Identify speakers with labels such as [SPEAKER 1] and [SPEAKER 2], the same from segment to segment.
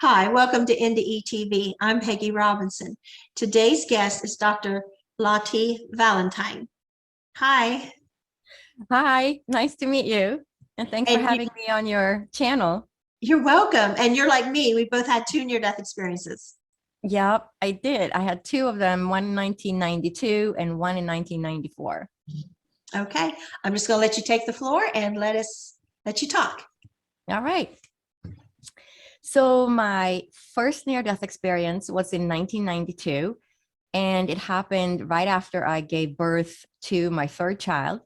[SPEAKER 1] Hi, welcome to NDE TV. I'm Peggy Robinson. Today's guest is Dr. Lotte Valentin. Hi.
[SPEAKER 2] Hi, nice to meet you. And thanks for
[SPEAKER 1] And
[SPEAKER 2] having me on your channel.
[SPEAKER 1] you're welcome. And you're like me. We both had two near-death experiences.
[SPEAKER 2] Yep, I did. I had two of them, one in 1992 and one in 1994.
[SPEAKER 1] Okay. I'm just going to let you take the floor and let you talk.
[SPEAKER 2] All right. So my first near-death experience was in 1992, and it happened right after I gave birth to my third child.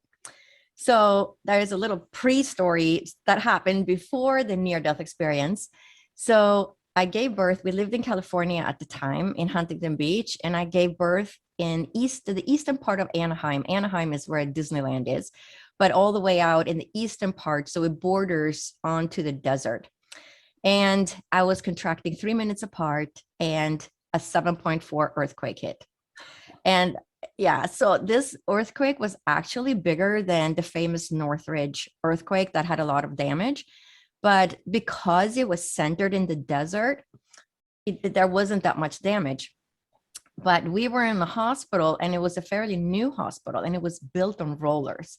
[SPEAKER 2] So there's a little pre-story that happened before the near-death experience. So I gave birth. We lived in California at the time in Huntington Beach, and I gave birth in the eastern part of Anaheim. Anaheim is where Disneyland is, but all the way out in the eastern part. So it borders onto the desert. And I was contracting 3 minutes apart, and a 7.4 earthquake hit. And yeah, so this earthquake was actually bigger than the famous Northridge earthquake that had a lot of damage. But because it was centered in the desert, there wasn't that much damage. But we were in the hospital, and it was a fairly new hospital, and it was built on rollers.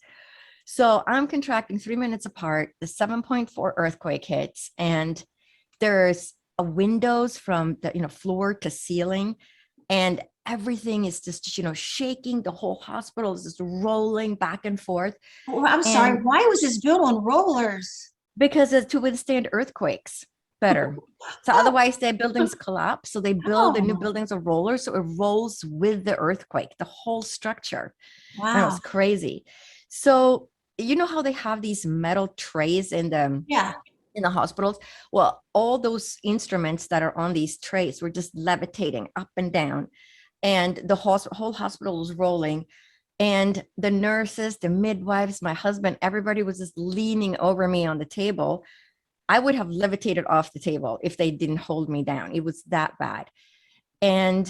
[SPEAKER 2] So I'm contracting 3 minutes apart. The 7.4 earthquake hits, and there's a windows from the floor to ceiling, and everything is just shaking. The whole hospital is just rolling back and forth.
[SPEAKER 1] Oh, I'm sorry.
[SPEAKER 2] And
[SPEAKER 1] Why was this built on rollers?
[SPEAKER 2] because it's to withstand earthquakes better. So
[SPEAKER 1] Oh,
[SPEAKER 2] otherwise their buildings collapse. So they build the new
[SPEAKER 1] oh,
[SPEAKER 2] buildings of rollers, so it rolls with the earthquake, the whole structure. And it
[SPEAKER 1] wow.
[SPEAKER 2] was crazy. So you know how they have these metal trays
[SPEAKER 1] Yeah.
[SPEAKER 2] in the hospitals? Well, all those instruments that are on these trays were just levitating up and down, and the whole hospital was rolling. And the nurses, the midwives, my husband, everybody was just leaning over me on the table. I would have levitated off the table if they didn't hold me down. It was that bad. And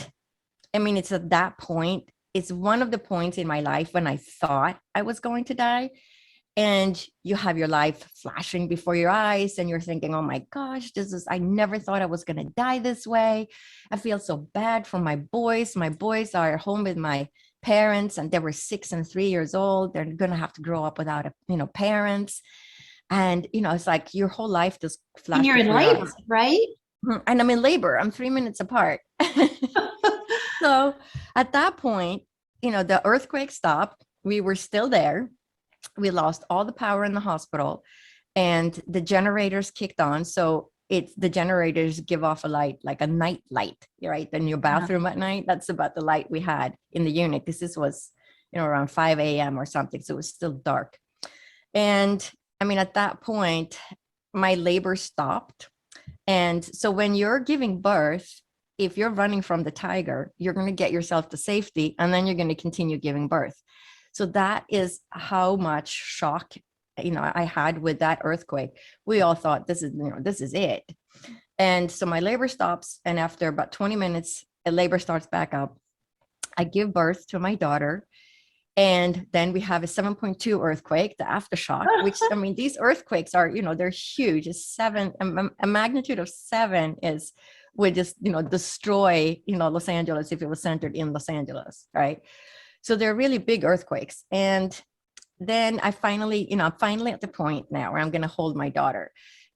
[SPEAKER 2] I mean, it's at that point, it's one of the points in my life when I thought I was going to die. And you have your life flashing before your eyes, and you're thinking, oh my gosh, I never thought I was going to die this way. I feel so bad for my boys. My boys are home with my parents, and they were 6 and 3 years old. They're going to have to grow up without parents. And it's like your whole life just
[SPEAKER 1] And
[SPEAKER 2] flashed
[SPEAKER 1] you're in
[SPEAKER 2] before your
[SPEAKER 1] labor,
[SPEAKER 2] eyes.
[SPEAKER 1] right?
[SPEAKER 2] And I'm in labor. I'm 3 minutes apart. So at that point, the earthquake stopped. We were still there. We lost all the power in the hospital, and the generators kicked on. So it's the generators give off a light, like a night light, right? In your bathroom at night. That's about the light we had in the unit. This was, around 5 a.m. or something. So it was still dark. And I mean, at that point, my labor stopped. And so when you're giving birth, if you're running from the tiger, you're going to get yourself to safety, and then you're going to continue giving birth. So that is how much shock, I had with that earthquake. We all thought this is it. And so my labor stops, and after about 20 minutes, a labor starts back up. I give birth to my daughter. And then we have a 7.2 earthquake, the aftershock, which, I mean, these earthquakes are, they're huge. A magnitude of 7 would just, destroy, Los Angeles if it was centered in Los Angeles, right? So they're really big earthquakes. And then I'm finally at the point now where I'm going to hold my daughter.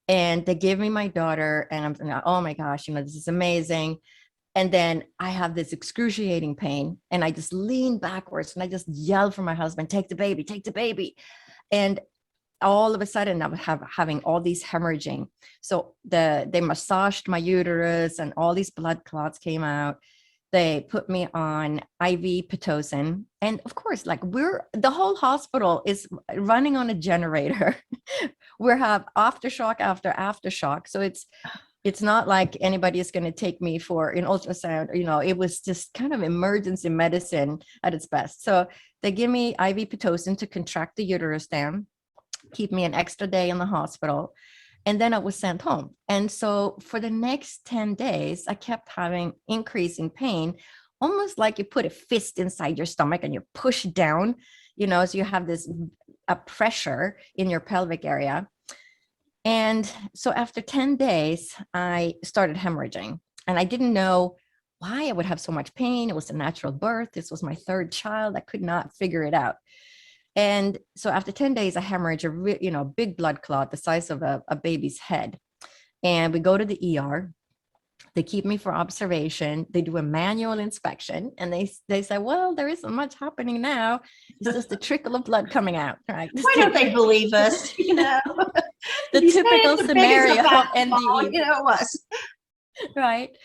[SPEAKER 2] And they give me my daughter, and I'm, oh my gosh, this is amazing. And then I have this excruciating pain, and I just lean backwards, and I just yell for my husband, take the baby, take the baby. And all of a sudden I'm having all these hemorrhaging. So they massaged my uterus, and all these blood clots came out. They put me on IV Pitocin. And of course, like the whole hospital is running on a generator. We have aftershock after aftershock. So it's not like anybody is going to take me for an ultrasound. It was just kind of emergency medicine at its best. So they give me IV Pitocin to contract the uterus down, keep me an extra day in the hospital. And then I was sent home. And so for the next 10 days, I kept having increasing pain, almost like you put a fist inside your stomach and you push down, so you have this a pressure in your pelvic area. And so after 10 days, I started hemorrhaging, and I didn't know why I would have so much pain. It was a natural birth. This was my third child. I could not figure it out. And so after 10 days, I hemorrhage a big blood clot the size of a baby's head. And we go to the ER. They keep me for observation. They do a manual inspection, and they say, well, there isn't much happening now. It's just a trickle of blood coming out. Right?
[SPEAKER 1] Why don't they believe us? You know,
[SPEAKER 2] The
[SPEAKER 1] You say
[SPEAKER 2] typical
[SPEAKER 1] it's the biggest
[SPEAKER 2] scenario.
[SPEAKER 1] of basketball,
[SPEAKER 2] NDE.
[SPEAKER 1] you know, it was.
[SPEAKER 2] Right.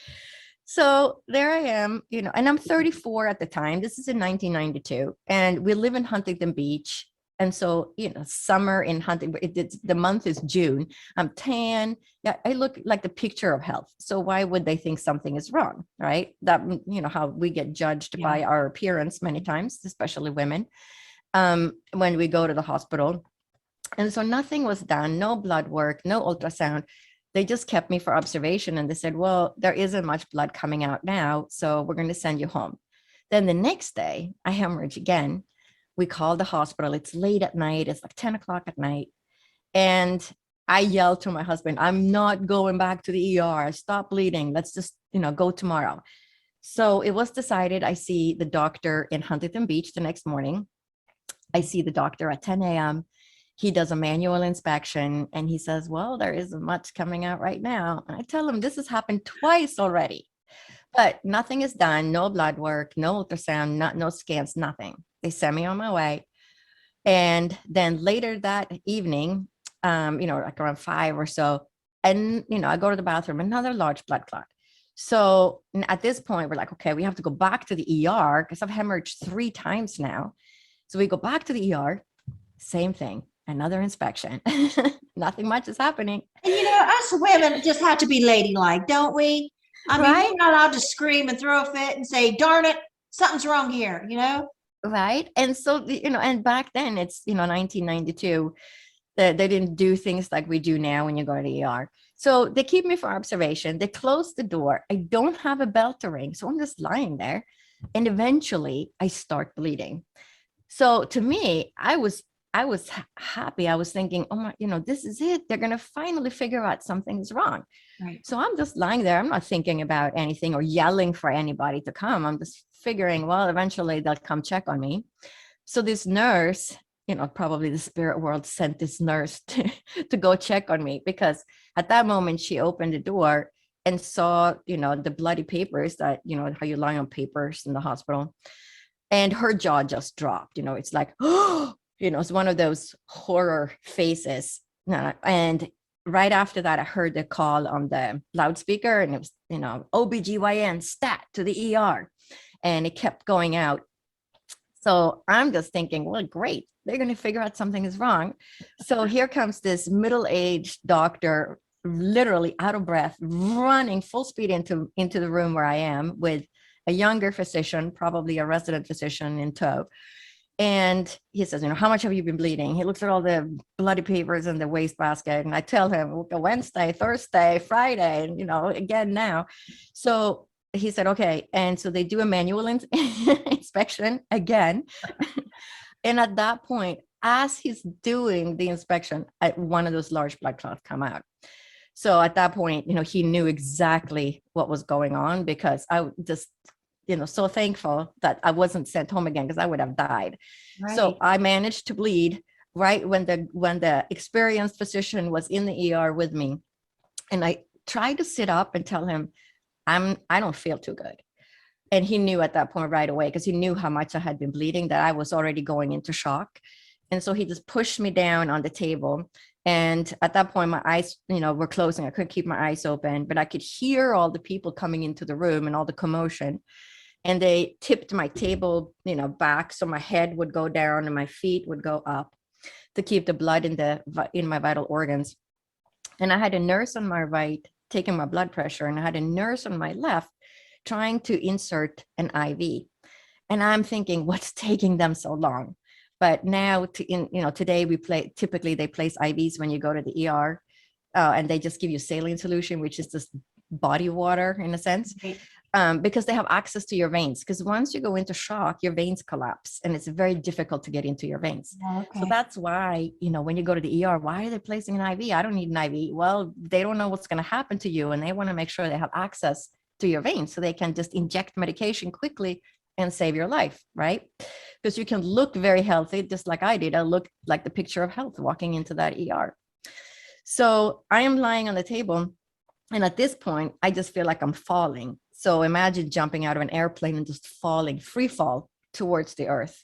[SPEAKER 2] So there I am, and I'm 34 at the time. This is in 1992, and we live in Huntington Beach. And so, summer in Huntington, the month is June. I'm tan. Yeah, I look like the picture of health. So why would they think something is wrong, right? That, how we get judged by our appearance many times, especially women, when we go to the hospital. And so nothing was done, no blood work, no ultrasound. They just kept me for observation, and they said, well, there isn't much blood coming out now, so we're going to send you home. Then the next day, I hemorrhage again. We call the hospital. It's late at night. It's like 10 o'clock at night. And I yelled to my husband, I'm not going back to the ER. Stop bleeding. Let's just, go tomorrow. So it was decided. I see the doctor in Huntington Beach the next morning. I see the doctor at 10 a.m. He does a manual inspection, and he says, well, there isn't much coming out right now. And I tell him this has happened twice already, but nothing is done. No blood work, no ultrasound, no scans, nothing. They send me on my way. And then later that evening, like around 5 or so, and, I go to the bathroom, another large blood clot. So at this point, we're like, okay, we have to go back to the ER because I've hemorrhaged 3 times now. So we go back to the ER, same thing, another inspection. Nothing much is happening.
[SPEAKER 1] And us women just have to be ladylike, don't we? I mean,
[SPEAKER 2] Right?
[SPEAKER 1] we're not allowed to scream and throw a fit and say, darn it, something's wrong here,
[SPEAKER 2] Right. And so, and back then it's, 1992, they didn't do things like we do now when you go to the ER. So they keep me for observation. They close the door. I don't have a bell to ring. So I'm just lying there. And eventually I start bleeding. So to me, I was happy. I was thinking, oh my, this is it. They're going to finally figure out something's wrong.
[SPEAKER 1] Right.
[SPEAKER 2] So I'm just lying there. I'm not thinking about anything or yelling for anybody to come. I'm just figuring, well, eventually they'll come check on me. So this nurse, probably the spirit world sent this nurse to go check on me, because at that moment she opened the door and saw, the bloody papers that, how you lie on papers in the hospital. And her jaw just dropped, it's like, oh, it's one of those horror faces. And right after that, I heard the call on the loudspeaker, and it was, OBGYN stat to the ER, and it kept going out. So I'm just thinking, well, great. They're going to figure out something is wrong. So here comes this middle-aged doctor, literally out of breath, running full speed into the room where I am, with a younger physician, probably a resident physician in tow. And he says, how much have you been bleeding? He looks at all the bloody papers in the wastebasket. And I tell him, Wednesday, Thursday, Friday, and, again now. So he said, okay. And so they do a manual inspection again. And at that point, as he's doing the inspection, one of those large blood clots come out. So at that point, he knew exactly what was going on, because I just, so thankful that I wasn't sent home again, because I would have died. Right. So I managed to bleed right when the experienced physician was in the ER with me. And I tried to sit up and tell him, I don't feel too good. And he knew at that point right away, because he knew how much I had been bleeding, that I was already going into shock. And so he just pushed me down on the table. And at that point, my eyes, were closing. I couldn't keep my eyes open, but I could hear all the people coming into the room and all the commotion. And they tipped my table, back, so my head would go down and my feet would go up to keep the blood in my vital organs. And I had a nurse on my right taking my blood pressure, and I had a nurse on my left trying to insert an IV. And I'm thinking, what's taking them so long? But now, today typically they place IVs when you go to the ER, and they just give you saline solution, which is just body water in a sense. because they have access to your veins. Because once you go into shock, your veins collapse and it's very difficult to get into your veins.
[SPEAKER 1] Okay.
[SPEAKER 2] So that's why, when you go to the ER, why are they placing an IV? I don't need an IV. Well, they don't know what's going to happen to you. And they want to make sure they have access to your veins so they can just inject medication quickly and save your life, right? Because you can look very healthy, just like I did. I looked like the picture of health walking into that ER. So I am lying on the table. And at this point, I just feel like I'm falling. So imagine jumping out of an airplane and just falling, free fall towards the earth.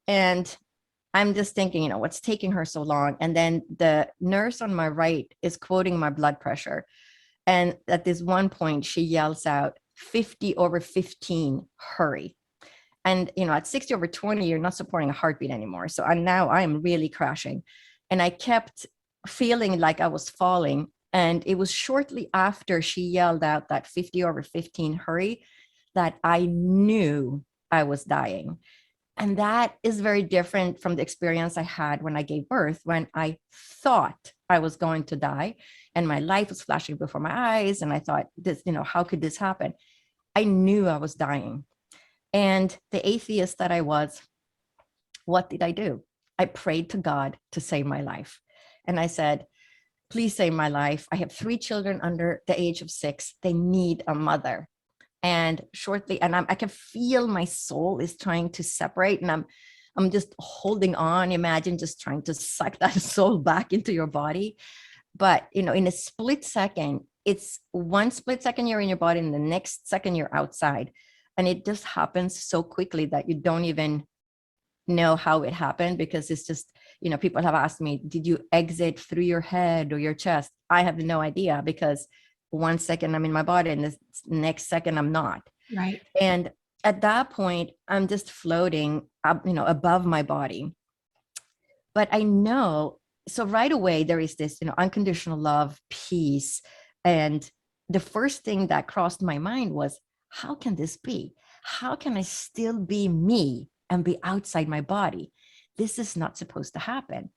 [SPEAKER 2] And I'm just thinking, what's taking her so long? And then the nurse on my right is quoting my blood pressure. And at this one point, she yells out, 50/15, hurry. And, at 60/20, you're not supporting a heartbeat anymore. So now I am really crashing. And I kept feeling like I was falling. And it was shortly after she yelled out that 50/15, hurry, that I knew I was dying. And that is very different from the experience I had when I gave birth, when I thought I was going to die and my life was flashing before my eyes. And I thought, this, how could this happen? I knew I was dying. And the atheist that I was, what did I do? I prayed to God to save my life. And I said, please save my life. I have 3 children under the age of 6. They need a mother. And shortly, and I can feel my soul is trying to separate, and I'm just holding on. Imagine just trying to suck that soul back into your body. But, in a split second, it's one split second you're in your body and the next second you're outside. And it just happens so quickly that you don't even know how it happened, because it's just, people have asked me, did you exit through your head or your chest? I have no idea, because one second I'm in my body and the next second I'm not.
[SPEAKER 1] Right.
[SPEAKER 2] And at that point, I'm just floating up, above my body. But I know, so right away there is this, unconditional love, peace. And the first thing that crossed my mind was, how can this be? How can I still be me and be outside my body? This is not supposed to happen.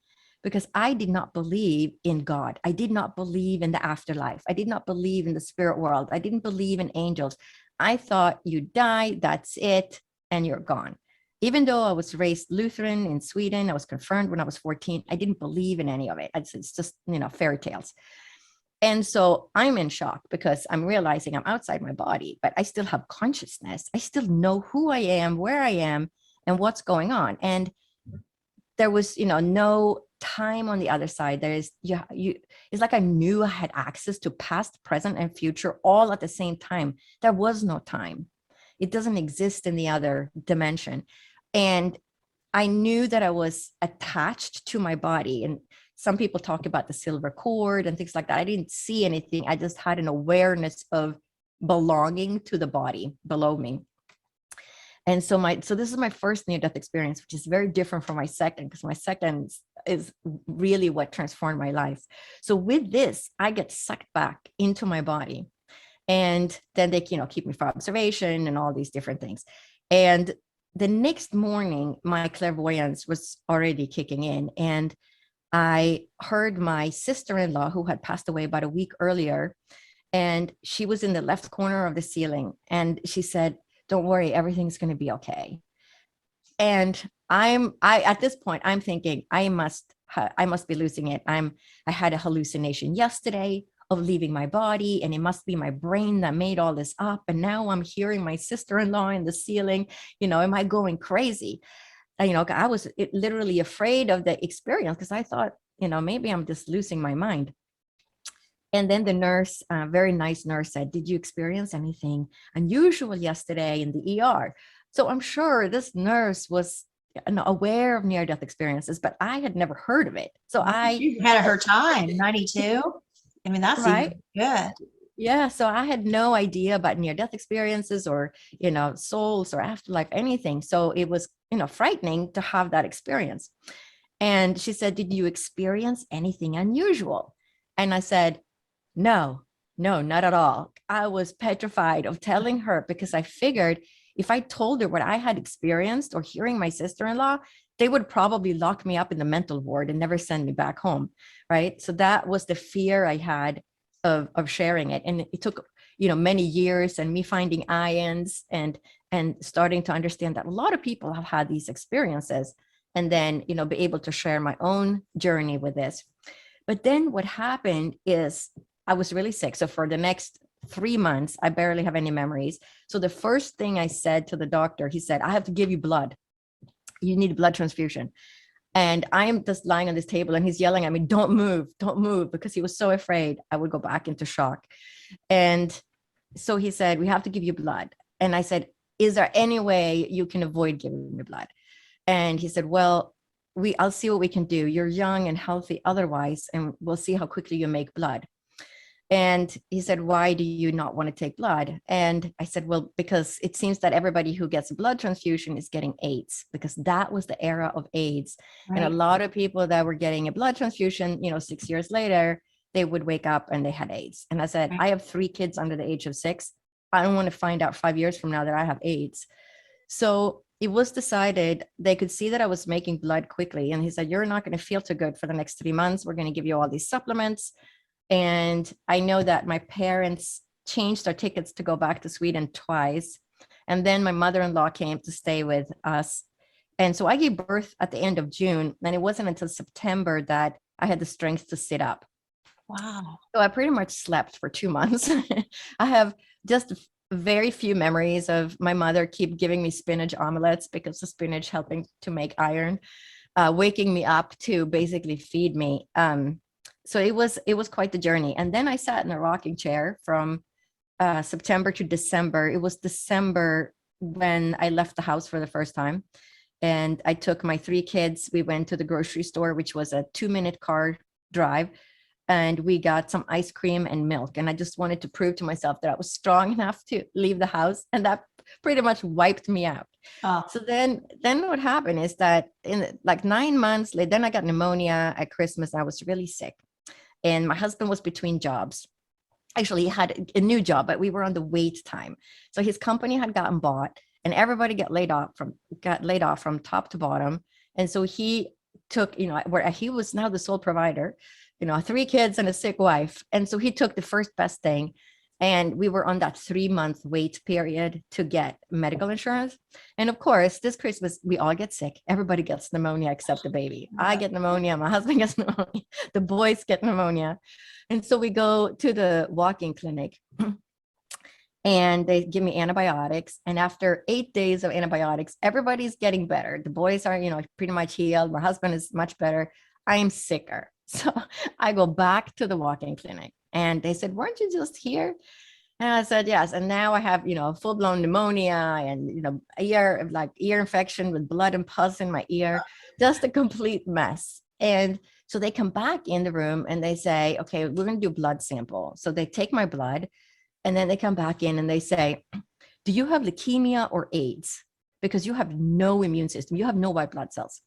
[SPEAKER 2] Because I did not believe in God. I did not believe in the afterlife. I did not believe in the spirit world. I didn't believe in angels. I thought you die, that's it, and you're gone. Even though I was raised Lutheran in Sweden, I was confirmed when I was 14, I didn't believe in any of it. It's just, fairy tales. And so I'm in shock because I'm realizing I'm outside my body, but I still have consciousness. I still know who I am, where I am, and what's going on. And there was, no time on the other side. There is, it's like I knew I had access to past, present, and future all at the same time. There was no time. It doesn't exist in the other dimension. And I knew that I was attached to my body. And some people talk about the silver cord and things like that. I didn't see anything. I just had an awareness of belonging to the body below me. And so this is my first near-death experience, which is very different from my second, because my second is really what transformed my life. So with this, I get sucked back into my body, and then they, keep me for observation and all these different things. And the next morning, my clairvoyance was already kicking in, and I heard my sister-in-law, who had passed away about a week earlier, and she was in the left corner of the ceiling, and she said, don't worry, everything's going to be okay. And I at this point, I'm thinking I must be losing it. I had a hallucination yesterday of leaving my body, and it must be my brain that made all this up. And now I'm hearing my sister-in-law in the ceiling, am I going crazy? And, I was literally afraid of the experience, because I thought, maybe I'm just losing my mind. And then the nurse, very nice nurse, said, did you experience anything unusual yesterday in the ER? So I'm sure this nurse was aware of near-death experiences, but I had never heard of it. So
[SPEAKER 1] She had her time, 92. I mean, that's
[SPEAKER 2] right?
[SPEAKER 1] Even good.
[SPEAKER 2] Yeah. So I had no idea about near-death experiences or, souls or afterlife, anything. So it was, frightening to have that experience. And she said, did you experience anything unusual? And I said, no, not at all. I was petrified of telling her, because I figured if I told her what I had experienced or hearing my sister-in-law, they would probably lock me up in the mental ward and never send me back home. Right. So that was the fear I had of sharing it. And it took, you know, many years and me finding ions and starting to understand that a lot of people have had these experiences, and then, you know, be able to share my own journey with this. But then what happened is I was really sick. So for the next 3 months, I barely have any memories. So the first thing I said to the doctor, he said, I have to give you blood. You need a blood transfusion. And I am just lying on this table and he's yelling at me, don't move, because he was so afraid I would go back into shock. And so he said, we have to give you blood. And I said, is there any way you can avoid giving me blood? And he said, well, I'll see what we can do. You're young and healthy otherwise, and we'll see how quickly you make blood. And he said, why do you not want to take blood? And I said, well, because it seems that everybody who gets a blood transfusion is getting AIDS, because that was the era of AIDS. Right. And a lot of people that were getting a blood transfusion, you know, 6 years later, they would wake up and they had AIDS. And I said, right. I have 3 kids under the age of 6. I don't want to find out 5 years from now that I have AIDS. So it was decided, they could see that I was making blood quickly. And he said, you're not going to feel too good for the next 3 months. We're going to give you all these supplements. And I know that my parents changed our tickets to go back to Sweden twice. And then my mother-in-law came to stay with us. And so I gave birth at the end of June. And it wasn't until September that I had the strength to sit up.
[SPEAKER 1] Wow.
[SPEAKER 2] So I pretty much slept for 2 months. I have just very few memories of my mother keep giving me spinach omelets, because the spinach helping to make iron, waking me up to basically feed me. So it was quite the journey. And then I sat in a rocking chair from September to December. It was December when I left the house for the first time. And I took my 3 kids. We went to the grocery store, which was a 2-minute car drive. And we got some ice cream and milk. And I just wanted to prove to myself that I was strong enough to leave the house. And that pretty much wiped me out. Oh. So then what happened is that in like 9 months later, then I got pneumonia at Christmas. And I was really sick. And my husband was between jobs. Actually, he had a new job, but we were on the wait time. So his company had gotten bought and everybody got laid off from top to bottom. And so he took, you know, where he was now the sole provider, you know, 3 kids and a sick wife. And so he took the first best thing. And we were on that 3-month wait period to get medical insurance. And of course, this Christmas, we all get sick. Everybody gets pneumonia except the baby. I get pneumonia. My husband gets pneumonia. The boys get pneumonia. And so we go to the walk-in clinic and they give me antibiotics. And after 8 days of antibiotics, everybody's getting better. The boys are, you know, pretty much healed. My husband is much better. I am sicker. So I go back to the walk-in clinic and they said, weren't you just here? And I said, yes. And now I have, you know, full-blown pneumonia and, you know, ear infection with blood and pus in my ear, just a complete mess. And so they come back in the room and they say, okay, we're going to do a blood sample. So they take my blood and then they come back in and they say, do you have leukemia or AIDS? Because you have no immune system. You have no white blood cells.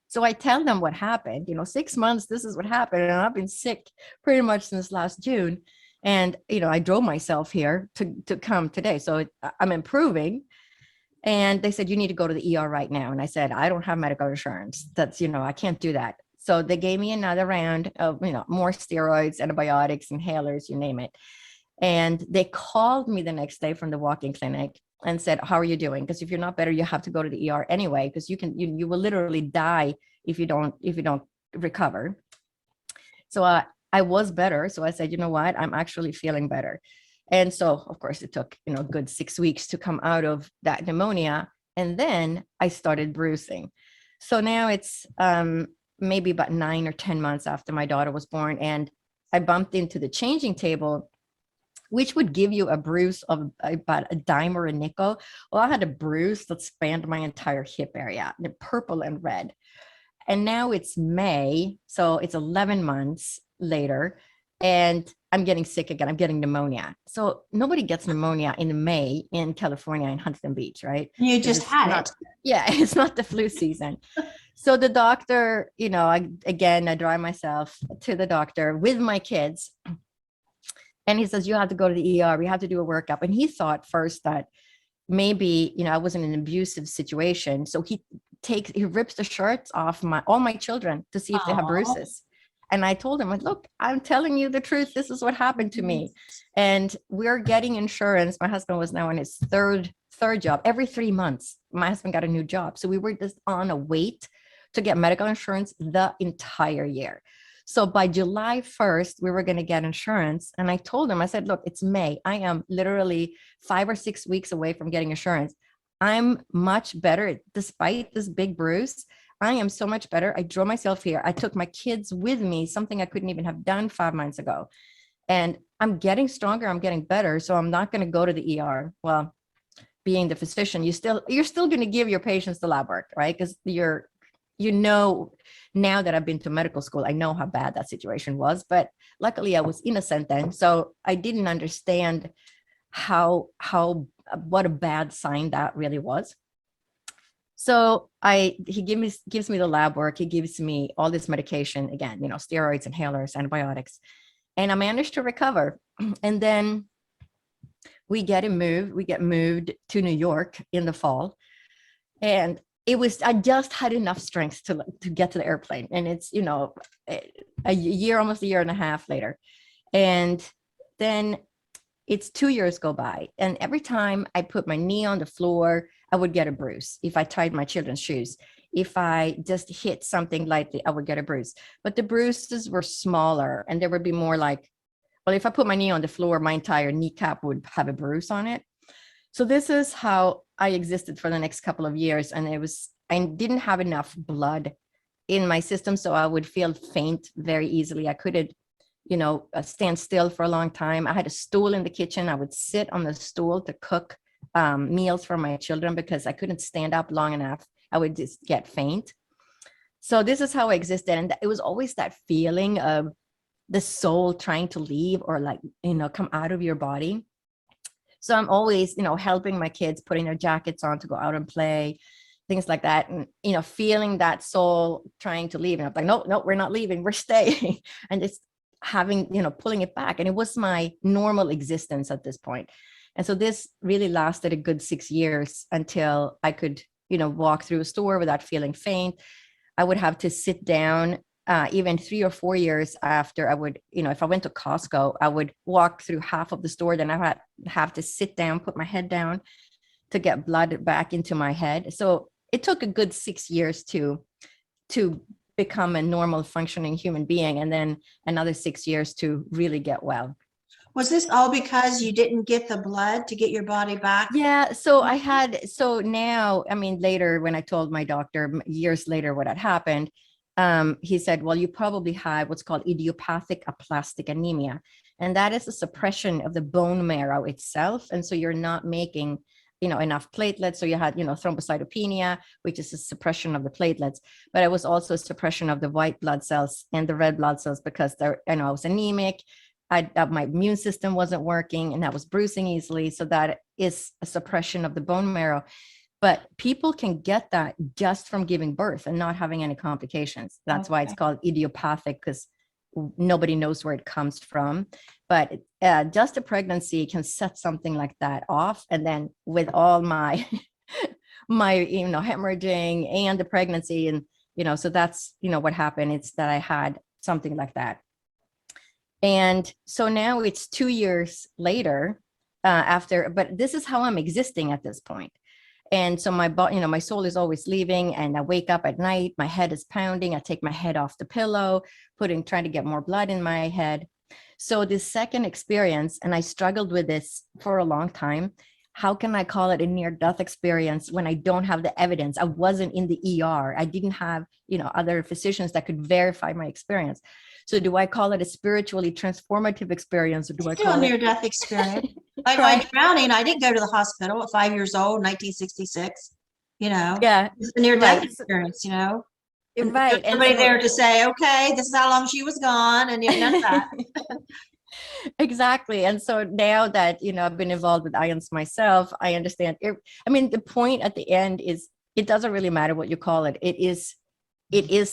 [SPEAKER 2] So I tell them what happened, you know, 6 months, this is what happened. And I've been sick pretty much since last June. And, you know, I drove myself here to come today. So I'm improving. And they said, you need to go to the ER right now. And I said, I don't have medical insurance. That's, you know, I can't do that. So they gave me another round of, you know, more steroids, antibiotics, inhalers, you name it. And they called me the next day from the walk-in clinic and said, how are you doing? Because if you're not better, you have to go to the ER anyway, because you will literally die if you don't recover. So I was better. So I said, you know what, I'm actually feeling better. And so, of course, it took, you know, a good 6 weeks to come out of that pneumonia. And then I started bruising. So now it's maybe about 9 or 10 months after my daughter was born. And I bumped into the changing table, which would give you a bruise of about a dime or a nickel. Well, I had a bruise that spanned my entire hip area, purple and red. And now it's May, so it's 11 months later, and I'm getting sick again. I'm getting pneumonia. So nobody gets pneumonia in May in California in Huntington Beach, right?
[SPEAKER 1] You just had it.
[SPEAKER 2] Yeah, it's not the flu season. So the doctor, you know, I drive myself to the doctor with my kids. And he says, you have to go to the ER. We have to do a workup. And he thought first that maybe, you know, I was in an abusive situation. So he rips the shirts off all my children to see if they have bruises. And I told him, look, I'm telling you the truth. This is what happened to me. And we're getting insurance. My husband was now on his third job. Every 3 months, my husband got a new job. So we were just on a wait to get medical insurance the entire year. So by July 1st, we were going to get insurance. And I told him, I said, look, it's May. I am literally 5 or 6 weeks away from getting insurance. I'm much better despite this big bruise. I am so much better. I drove myself here. I took my kids with me, something I couldn't even have done 5 months ago. And I'm getting stronger. I'm getting better. So I'm not going to go to the ER. Well, being the physician, you're still going to give your patients the lab work, right? Because now that I've been to medical school, I know how bad that situation was, but luckily I was innocent then. So I didn't understand what a bad sign that really was. So he gives me the lab work. He gives me all this medication, again, steroids, inhalers, antibiotics, and I managed to recover. And then we get moved to New York in the fall. And I just had enough strength to get to the airplane. And it's, almost a year and a half later. And then it's 2 years go by. And every time I put my knee on the floor, I would get a bruise. If I tied my children's shoes, if I just hit something lightly, I would get a bruise. But the bruises were smaller, and there would be more like, well, if I put my knee on the floor, my entire kneecap would have a bruise on it. So this is how I existed for the next couple of years. And I didn't have enough blood in my system. So I would feel faint very easily. I couldn't, stand still for a long time. I had a stool in the kitchen. I would sit on the stool to cook meals for my children because I couldn't stand up long enough. I would just get faint. So this is how I existed. And it was always that feeling of the soul trying to leave or come out of your body. So I'm always, helping my kids, putting their jackets on to go out and play, things like that. And, feeling that soul trying to leave. And I'm like, no, we're not leaving, we're staying. And just having, pulling it back. And it was my normal existence at this point. And so this really lasted a good 6 years until I could, walk through a store without feeling faint. I would have to sit down. Even 3 or 4 years after, I would, if I went to Costco, I would walk through half of the store. Then I would have to sit down, put my head down to get blood back into my head. So it took a good 6 years to become a normal functioning human being. And then another 6 years to really get well.
[SPEAKER 1] Was this all because you didn't get the blood to get your body back?
[SPEAKER 2] Yeah. So now, later when I told my doctor years later what had happened, he said, well, you probably have what's called idiopathic aplastic anemia. And that is a suppression of the bone marrow itself. And so you're not making, enough platelets. So you had, thrombocytopenia, which is a suppression of the platelets, but it was also a suppression of the white blood cells and the red blood cells because I was anemic. My immune system wasn't working and I was bruising easily. So that is a suppression of the bone marrow. But people can get that just from giving birth and not having any complications. That's why it's called idiopathic, because nobody knows where it comes from. But just a pregnancy can set something like that off. And then with all my hemorrhaging and the pregnancy, and so that's what happened. It's that I had something like that. And so now it's 2 years later but this is how I'm existing at this point. And so my body, my soul is always leaving, and I wake up at night, my head is pounding. I take my head off the pillow, trying to get more blood in my head. So this second experience, and I struggled with this for a long time. How can I call it a near-death experience when I don't have the evidence? I wasn't in the ER. I didn't have, other physicians that could verify my experience. So do I call it a spiritually transformative experience, or do I call it a
[SPEAKER 1] near-death experience? Like my drowning, I didn't go to the hospital at 5 years old, 1966.
[SPEAKER 2] Yeah,
[SPEAKER 1] it's a near-death experience.
[SPEAKER 2] Right.
[SPEAKER 1] And somebody there to say, okay, this is how long she was gone, and none of that.
[SPEAKER 2] Exactly. And so now that, I've been involved with IONS myself, I understand. The point at the end is it doesn't really matter what you call it. It is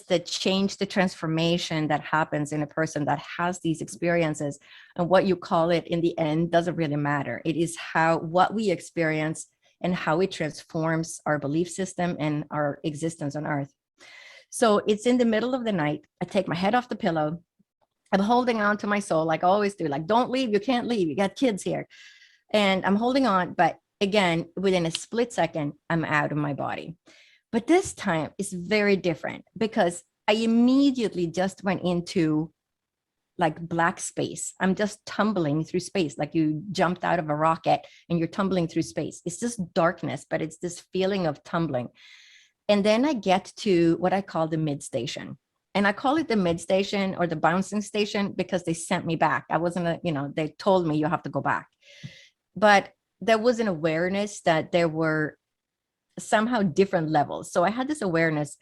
[SPEAKER 2] the change, the transformation that happens in a person that has these experiences, and what you call it in the end doesn't really matter. It is what we experience and how it transforms our belief system and our existence on earth. So it's in the middle of the night. I take my head off the pillow. I'm holding on to my soul like I always do. Like, don't leave. You can't leave. You got kids here. And I'm holding on. But again, within a split second, I'm out of my body. But this time is very different because I immediately just went into like black space. I'm just tumbling through space, like you jumped out of a rocket and you're tumbling through space. It's just darkness, but it's this feeling of tumbling. And then I get to what I call the mid station. And I call it the mid station or the bouncing station because they sent me back. I wasn't, they told me you have to go back. But there was an awareness that there were somehow different levels. So I had this awareness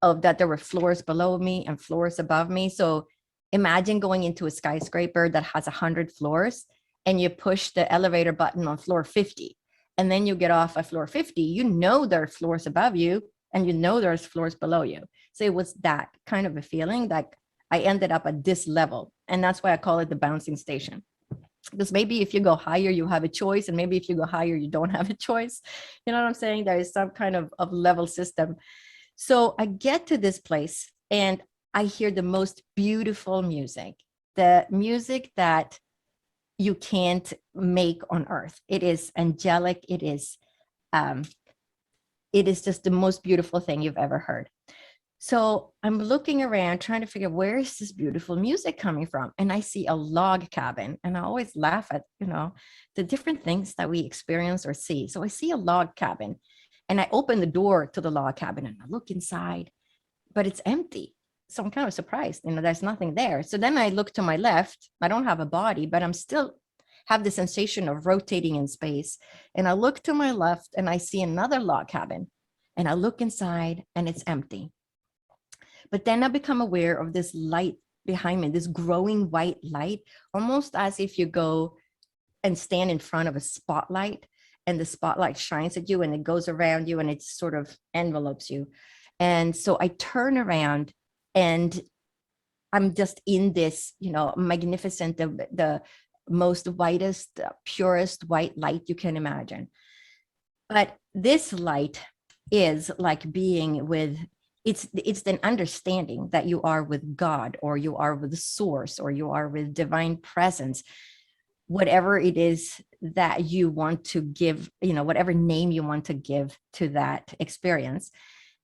[SPEAKER 2] of that there were floors below me and floors above me. So imagine going into a skyscraper that has 100 floors and you push the elevator button on floor 50. And then you get off at floor 50, there are floors above you and there's floors below you. So it was that kind of a feeling that I ended up at this level. And that's why I call it the bouncing station. Because maybe if you go higher, you have a choice. And maybe if you go higher, you don't have a choice. You know what I'm saying? There is some kind of level system. So I get to this place and I hear the most beautiful music, the music that you can't make on earth. It is angelic. It is just the most beautiful thing you've ever heard. So I'm looking around trying to figure where is this beautiful music coming from? And I see a log cabin. And I always laugh at, the different things that we experience or see. So I see a log cabin and I open the door to the log cabin and I look inside, but it's empty. So I'm kind of surprised, there's nothing there. So then I look to my left. I don't have a body, but I'm still have the sensation of rotating in space. And I look to my left and I see another log cabin and I look inside and it's empty. But then I become aware of this light behind me, this growing white light, almost as if you go and stand in front of a spotlight and the spotlight shines at you and it goes around you and it sort of envelopes you. And so I turn around and I'm just in this, magnificent, the most whitest, purest white light you can imagine. But this light is like being with, it's an understanding that you are with God or you are with the source or you are with divine presence, whatever it is that you want to give, whatever name you want to give to that experience.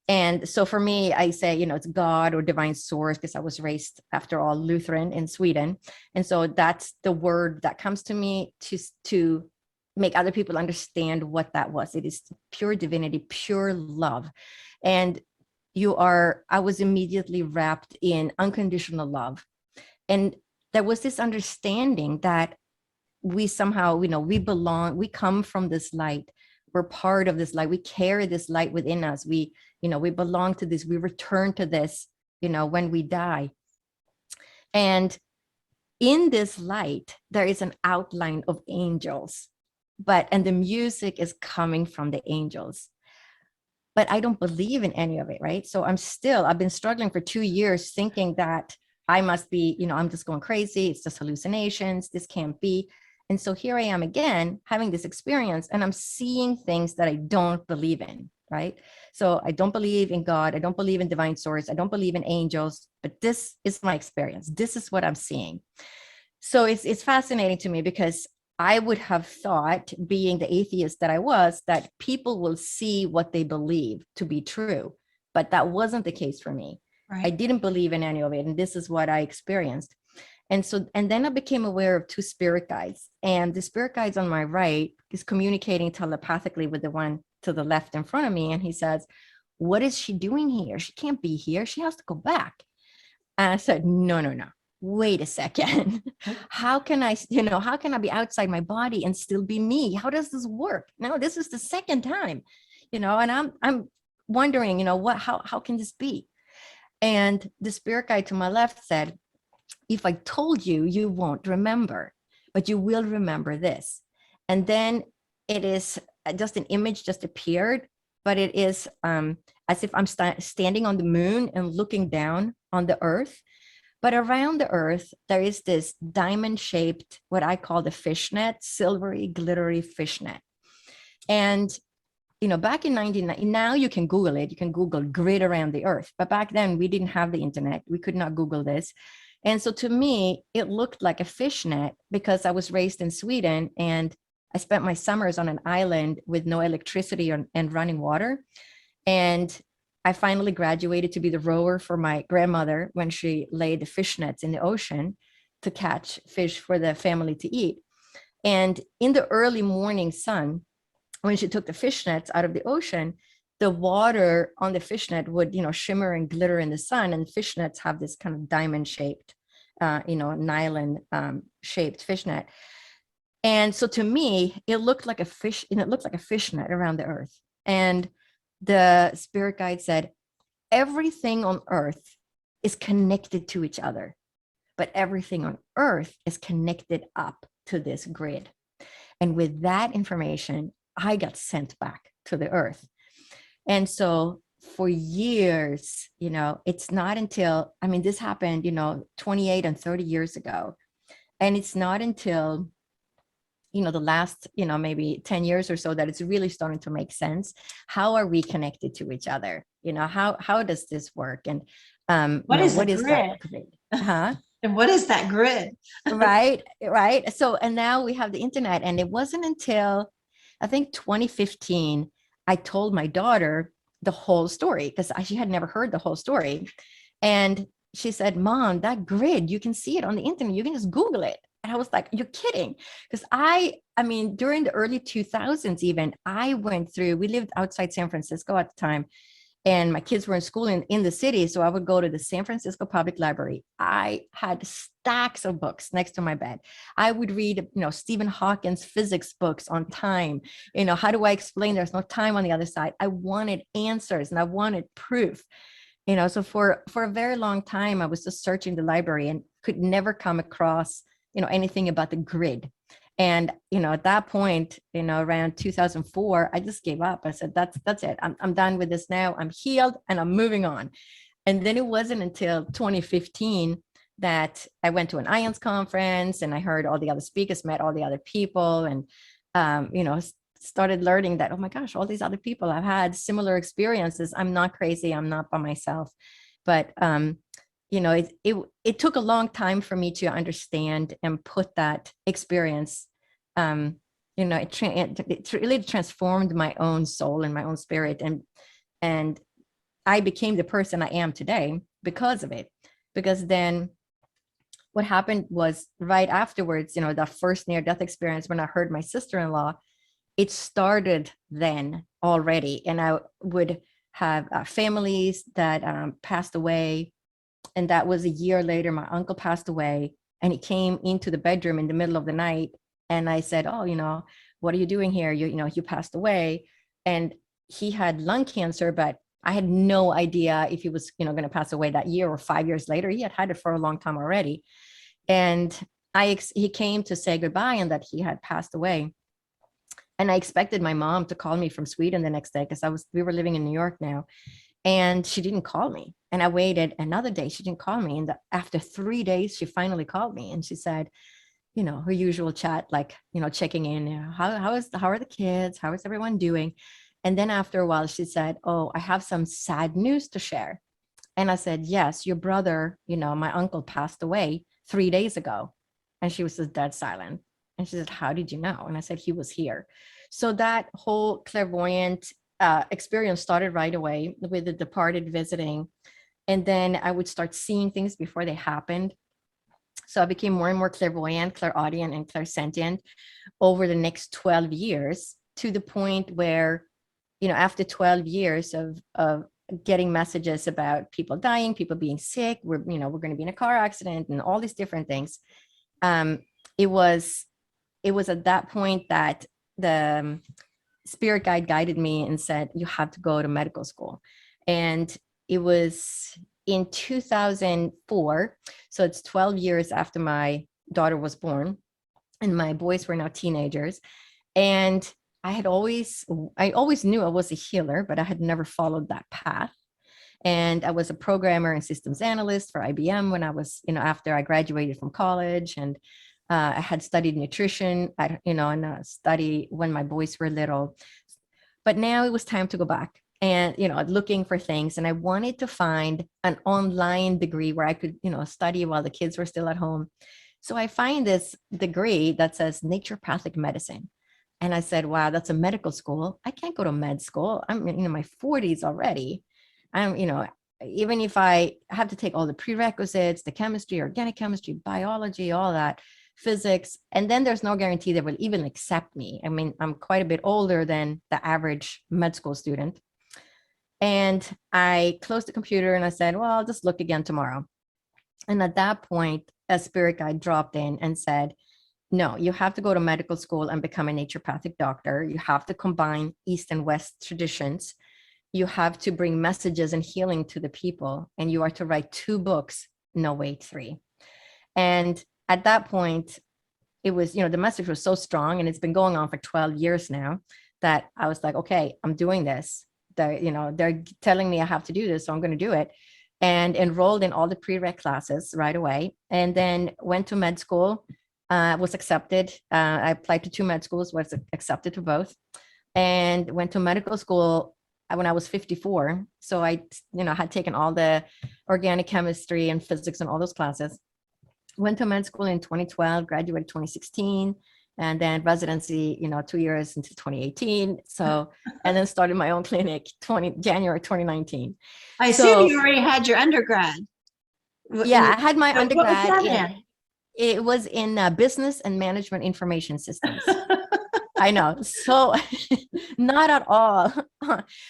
[SPEAKER 2] And so for me, I say, it's God or divine source, because I was raised, after all, Lutheran in Sweden. And so that's the word that comes to me to make other people understand what that was. It is pure divinity, pure love. And I was immediately wrapped in unconditional love. And there was this understanding that we somehow, we belong, we come from this light. We're part of this light. We carry this light within us. We belong to this. We return to this, when we die. And in this light, there is an outline of angels, and the music is coming from the angels. But I don't believe in any of it, right? So I've been struggling for 2 years thinking that I must be, I'm just going crazy. It's just hallucinations. This can't be. And so here I am again, having this experience, and I'm seeing things that I don't believe in, right? So I don't believe in God. I don't believe in divine source. I don't believe in angels, but this is my experience. This is what I'm seeing. So it's fascinating to me because I would have thought, being the atheist that I was, that people will see what they believe to be true, but that wasn't the case for me. Right. I didn't believe in any of it. And this is what I experienced. And then I became aware of 2 spirit guides, and the spirit guides on my right is communicating telepathically with the one to the left in front of me. And he says, "What is she doing here? She can't be here. She has to go back." And I said, no. Wait a second. How can I be outside my body and still be me? How does this work? No, this is the second time, and I'm wondering, how can this be? And the spirit guide to my left said, "If I told you, you won't remember, but you will remember this." And then it is just an image just appeared, but it is as if I'm standing on the moon and looking down on the earth. But around the earth, there is this diamond-shaped, what I call the fishnet, silvery, glittery fishnet. And, back in 1990, now you can Google it. You can Google grid around the earth. But back then, we didn't have the internet. We could not Google this. And so to me, it looked like a fishnet because I was raised in Sweden and I spent my summers on an island with no electricity and running water. And I finally graduated to be the rower for my grandmother when she laid the fishnets in the ocean to catch fish for the family to eat. And in the early morning sun, when she took the fishnets out of the ocean, the water on the fishnet would, shimmer and glitter in the sun. And fishnets have this kind of diamond shaped, nylon shaped fishnet. And so to me, it looked like a fish, and it looked like a fishnet around the earth. And the spirit guide said, everything on earth is connected to each other, but everything on earth is connected up to this grid. And with that information, I got sent back to the earth. And so for years, it's not until, this happened, 28 and 30 years ago. And it's not until, the last, maybe 10 years or so that it's really starting to make sense. How are we connected to each other? How does this work? And
[SPEAKER 1] what is
[SPEAKER 2] that
[SPEAKER 1] grid?
[SPEAKER 2] Huh?
[SPEAKER 1] And what is that grid?
[SPEAKER 2] Right. So, and now we have the internet. And it wasn't until I think 2015, I told my daughter the whole story because she had never heard the whole story. And she said, Mom, that grid, you can see it on the internet. You can just Google it. And I was like, you're kidding. Because during the early 2000s, even I went through, we lived outside San Francisco at the time. And my kids were in school in the city. So I would go to the San Francisco Public Library. I had stacks of books next to my bed. I would read, Stephen Hawking's physics books on time. How do I explain there's no time on the other side? I wanted answers and I wanted proof. So for a very long time, I was just searching the library and could never come across, anything about the grid. And, at that point, around 2004, I just gave up. I said, that's it. I'm done with this now. I'm healed and I'm moving on. And then it wasn't until 2015 that I went to an IONS conference and I heard all the other speakers, met all the other people and, started learning that, oh my gosh, all these other people have had similar experiences. I'm not crazy. I'm not by myself. But, it took a long time for me to understand and put that experience it really transformed my own soul and my own spirit. And I became the person I am today because of it. Because then what happened was right afterwards, the first near-death experience when I heard my sister-in-law, it started then already. And I would have families that passed away. And that was a year later, my uncle passed away and he came into the bedroom in the middle of the night. And I said, oh, what are you doing here? You passed away. And he had lung cancer, but I had no idea if he was, going to pass away that year or 5 years later. He had it for a long time already. And he came to say goodbye and that he had passed away. And I expected my mom to call me from Sweden the next day because we were living in New York now. And she didn't call me. And I waited another day. She didn't call me. And after 3 days, she finally called me and she said, her usual chat, like, checking in, how are the kids? How is everyone doing? And then after a while, she said, oh, I have some sad news to share. And I said, yes, your brother, my uncle passed away 3 days ago. And she was just dead silent. And she said, how did you know? And I said, he was here. So that whole clairvoyant experience started right away with the departed visiting. And then I would start seeing things before they happened. So I became more and more clairvoyant, clairaudient, and clairsentient over the next 12 years to the point where, after 12 years of getting messages about people dying, people being sick, we're going to be in a car accident and all these different things. It was at that point that the spirit guide guided me and said, you have to go to medical school. And it was in 2004. So it's 12 years after my daughter was born and my boys were now teenagers. And I always knew I was a healer, but I had never followed that path. And I was a programmer and systems analyst for IBM when I was, after I graduated from college. And I had studied nutrition, and study when my boys were little. But now it was time to go back. and, looking for things. And I wanted to find an online degree where I could, study while the kids were still at home. So I find this degree that says naturopathic medicine. And I said, wow, that's a medical school. I can't go to med school. I'm in my 40s already. I'm, even if I have to take all the prerequisites, the chemistry, organic chemistry, biology, all that, physics, and then there's no guarantee they will even accept me. I mean, I'm quite a bit older than the average med school student. And I closed the computer and I said, well, I'll just look again tomorrow. And at that point, a spirit guide dropped in and said, no, you have to go to medical school and become a naturopathic doctor. You have to combine East and West traditions. You have to bring messages and healing to the people. And you are to write 2 books, no, wait, 3. And at that point, it was, the message was so strong, and it's been going on for 12 years now, that I was like, okay, I'm doing this. They're telling me I have to do this, so I'm going to do it. And enrolled in all the prereq classes right away. And then went to med school, was accepted. I applied to 2 med schools, was accepted to both, and went to medical school when I was 54. So I, had taken all the organic chemistry and physics and all those classes. Went to med school in 2012, graduated 2016, and then residency, 2 years into 2018. So, and then started my own clinic January 2019.
[SPEAKER 1] I assume you already had your undergrad.
[SPEAKER 2] Yeah, I had my undergrad.
[SPEAKER 1] What was that in?
[SPEAKER 2] It was in business and management information systems. I know. So not at all.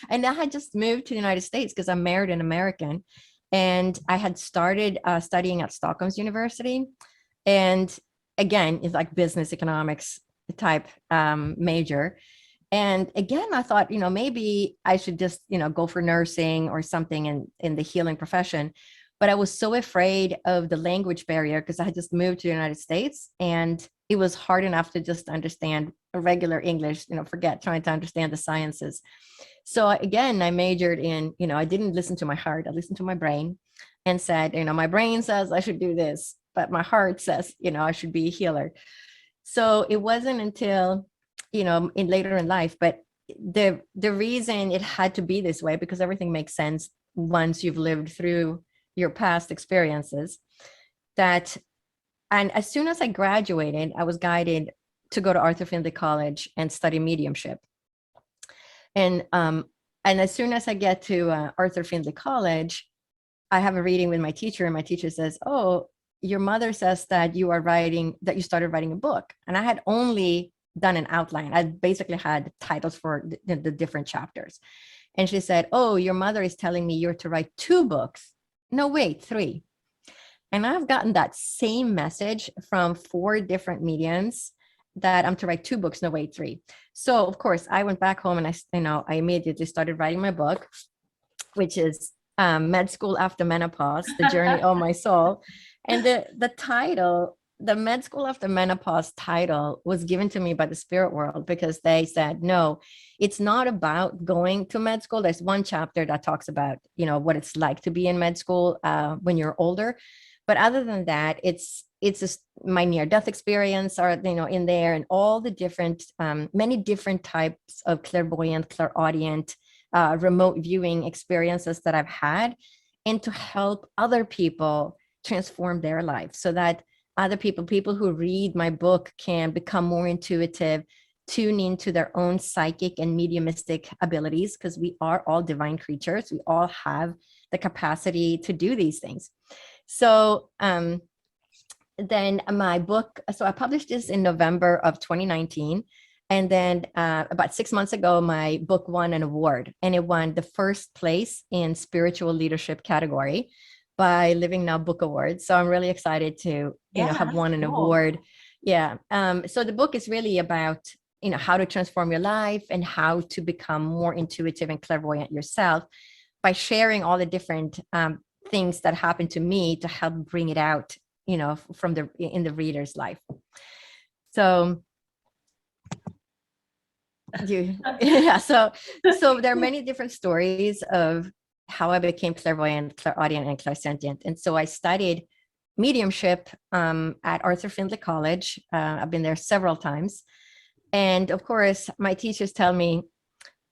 [SPEAKER 2] And I had just moved to the United States because I'm married and American. And I had started studying at Stockholm's University. And again, it's like business economics type major. And again, I thought, maybe I should just, go for nursing or something in the healing profession. But I was so afraid of the language barrier because I had just moved to the United States, and it was hard enough to just understand a regular English, forget trying to understand the sciences. So again, I majored in, I didn't listen to my heart. I listened to my brain and said, my brain says I should do this, but my heart says, I should be a healer. So it wasn't until, later in life, but the reason it had to be this way, because everything makes sense once you've lived through your past experiences, and as soon as I graduated, I was guided to go to Arthur Findlay College and study mediumship. And as soon as I get to Arthur Findlay College, I have a reading with my teacher, and my teacher says, oh, your mother says that you started writing a book. And I had only done an outline. I basically had titles for the different chapters. And she said, oh, your mother is telling me you're to write 2 books. No, wait, 3. And I've gotten that same message from 4 different mediums that I'm to write 2 books, no, wait, 3. So of course I went back home and I immediately started writing my book, which is Med School After Menopause, The Journey of My Soul. And the title, the Med School After Menopause title, was given to me by the spirit world because they said, no, it's not about going to med school. There's one chapter that talks about, what it's like to be in med school when you're older. But other than that, it's just my near-death experience are, in there, and all the different, many different types of clairvoyant, clairaudient, remote viewing experiences that I've had, and to help other people transform their life so that other people who read my book can become more intuitive, tune into their own psychic and mediumistic abilities, because we are all divine creatures. We all have the capacity to do these things. So then my book, so I published this in November of 2019. And then about 6 months ago, my book won an award, and it won the first place in spiritual leadership category by Living Now Book Awards. So I'm really excited to, have won an award. Yeah. So the book is really about, how to transform your life and how to become more intuitive and clairvoyant yourself by sharing all the different things that happened to me to help bring it out, from in the reader's life. So so there are many different stories of how I became clairvoyant, clairaudient, and clairsentient. And so I studied mediumship at Arthur Findlay College. I've been there several times. And of course, my teachers tell me,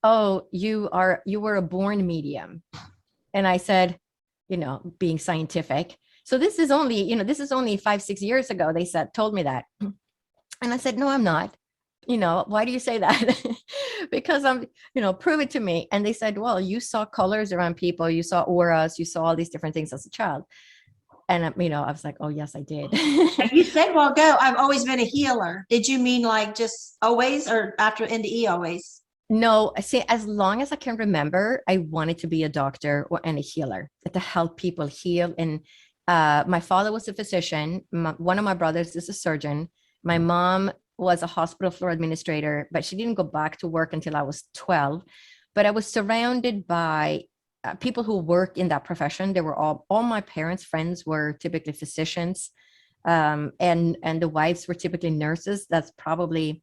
[SPEAKER 2] oh, you were a born medium. And I said, being scientific. So this is only 5-6 years ago. They told me that. And I said, no, I'm not. Why do you say that? Because prove it to me. And they said, well, you saw colors around people, you saw auras, you saw all these different things as a child. And, I was like, oh, yes, I did.
[SPEAKER 1] You said, well, I've always been a healer. Did you mean like just always, or after NDE always?
[SPEAKER 2] No, see, as long as I can remember, I wanted to be a doctor and a healer, to help people heal. And my father was a physician. One of my brothers is a surgeon. My mom was a hospital floor administrator, but she didn't go back to work until I was 12. But I was surrounded by people who work in that profession. They were all my parents' friends were typically physicians, and the wives were typically nurses. That's probably,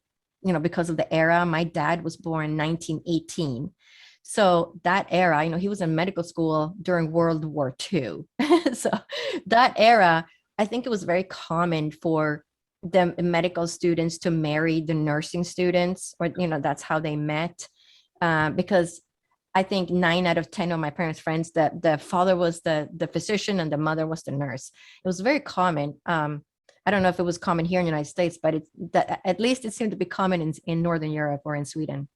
[SPEAKER 2] because of the era. My dad was born in 1918. So that era, he was in medical school during World War II. So that era, I think it was very common for the medical students to marry the nursing students, or, that's how they met. Because I think 9 out of 10 of my parents' friends, the father was the physician and the mother was the nurse. It was very common. I don't know if it was common here in the United States, but at least it seemed to be common in Northern Europe or in Sweden.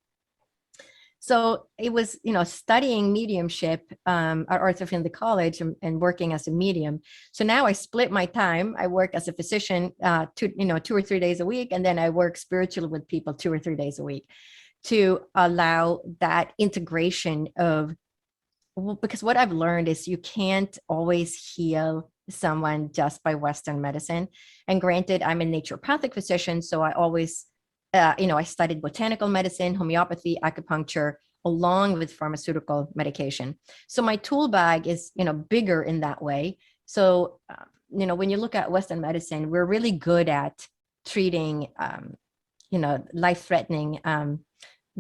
[SPEAKER 2] So it was, studying mediumship at Arthur Findlay College and working as a medium. So now I split my time. I work as a physician 2 or 3 days a week, and then I work spiritually with people 2 or 3 days a week to allow that integration of, because what I've learned is you can't always heal someone just by Western medicine. And granted, I'm a naturopathic physician, so I always, I studied botanical medicine, homeopathy, acupuncture, along with pharmaceutical medication. So my tool bag is, bigger in that way. So, when you look at Western medicine, we're really good at treating, life-threatening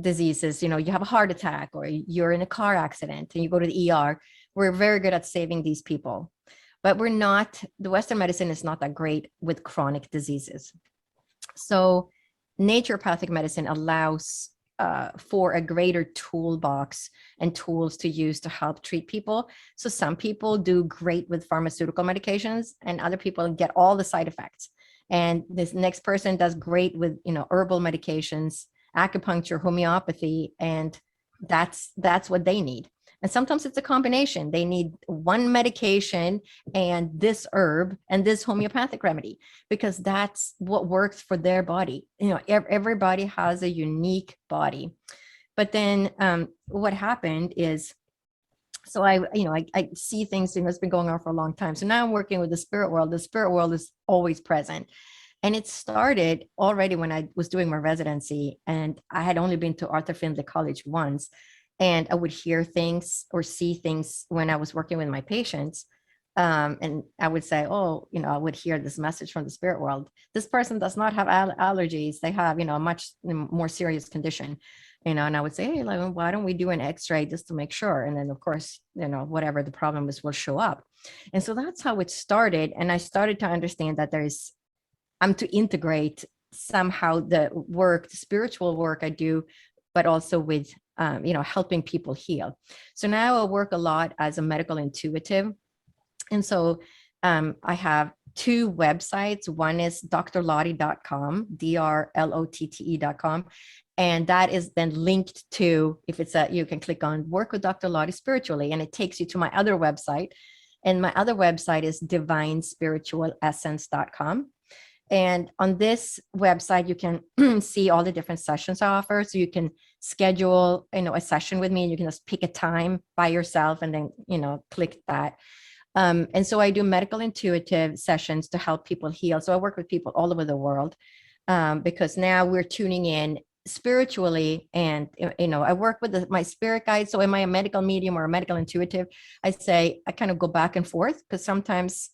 [SPEAKER 2] diseases. You have a heart attack or you're in a car accident and you go to the ER. We're very good at saving these people. But the Western medicine is not that great with chronic diseases. So naturopathic medicine allows for a greater toolbox and tools to use to help treat people. So some people do great with pharmaceutical medications and other people get all the side effects. And this next person does great with, herbal medications, acupuncture, homeopathy, and that's what they need. And sometimes it's a combination. They need one medication and this herb and this homeopathic remedy, because that's what works for their body. Everybody has a unique body. But then what happened is, so I see things, it's been going on for a long time. So now I'm working with the spirit world. The spirit world is always present. And it started already when I was doing my residency, and I had only been to Arthur Findlay College once. And I would hear things or see things when I was working with my patients. And I would say, oh, I would hear this message from the spirit world. This person does not have allergies. They have, a much more serious condition, and I would say, hey, like, why don't we do an x-ray just to make sure? And then of course, whatever the problem is will show up. And so that's how it started. And I started to understand that I'm to integrate somehow the spiritual work I do, but also with, helping people heal. So now I work a lot as a medical intuitive. And so I have 2 websites. One is drlotte.com, drlotte.com. And that is then linked to, you can click on Work with Dr. Lotte Spiritually, and it takes you to my other website. And my other website is divinespiritualessence.com. And on this website, you can see all the different sessions I offer. So you can schedule, a session with me, and you can just pick a time by yourself and then, click that. And so I do medical intuitive sessions to help people heal. So I work with people all over the world because now we're tuning in spiritually, and I work with my spirit guides. So am I a medical medium or a medical intuitive? I kind of go back and forth, because sometimes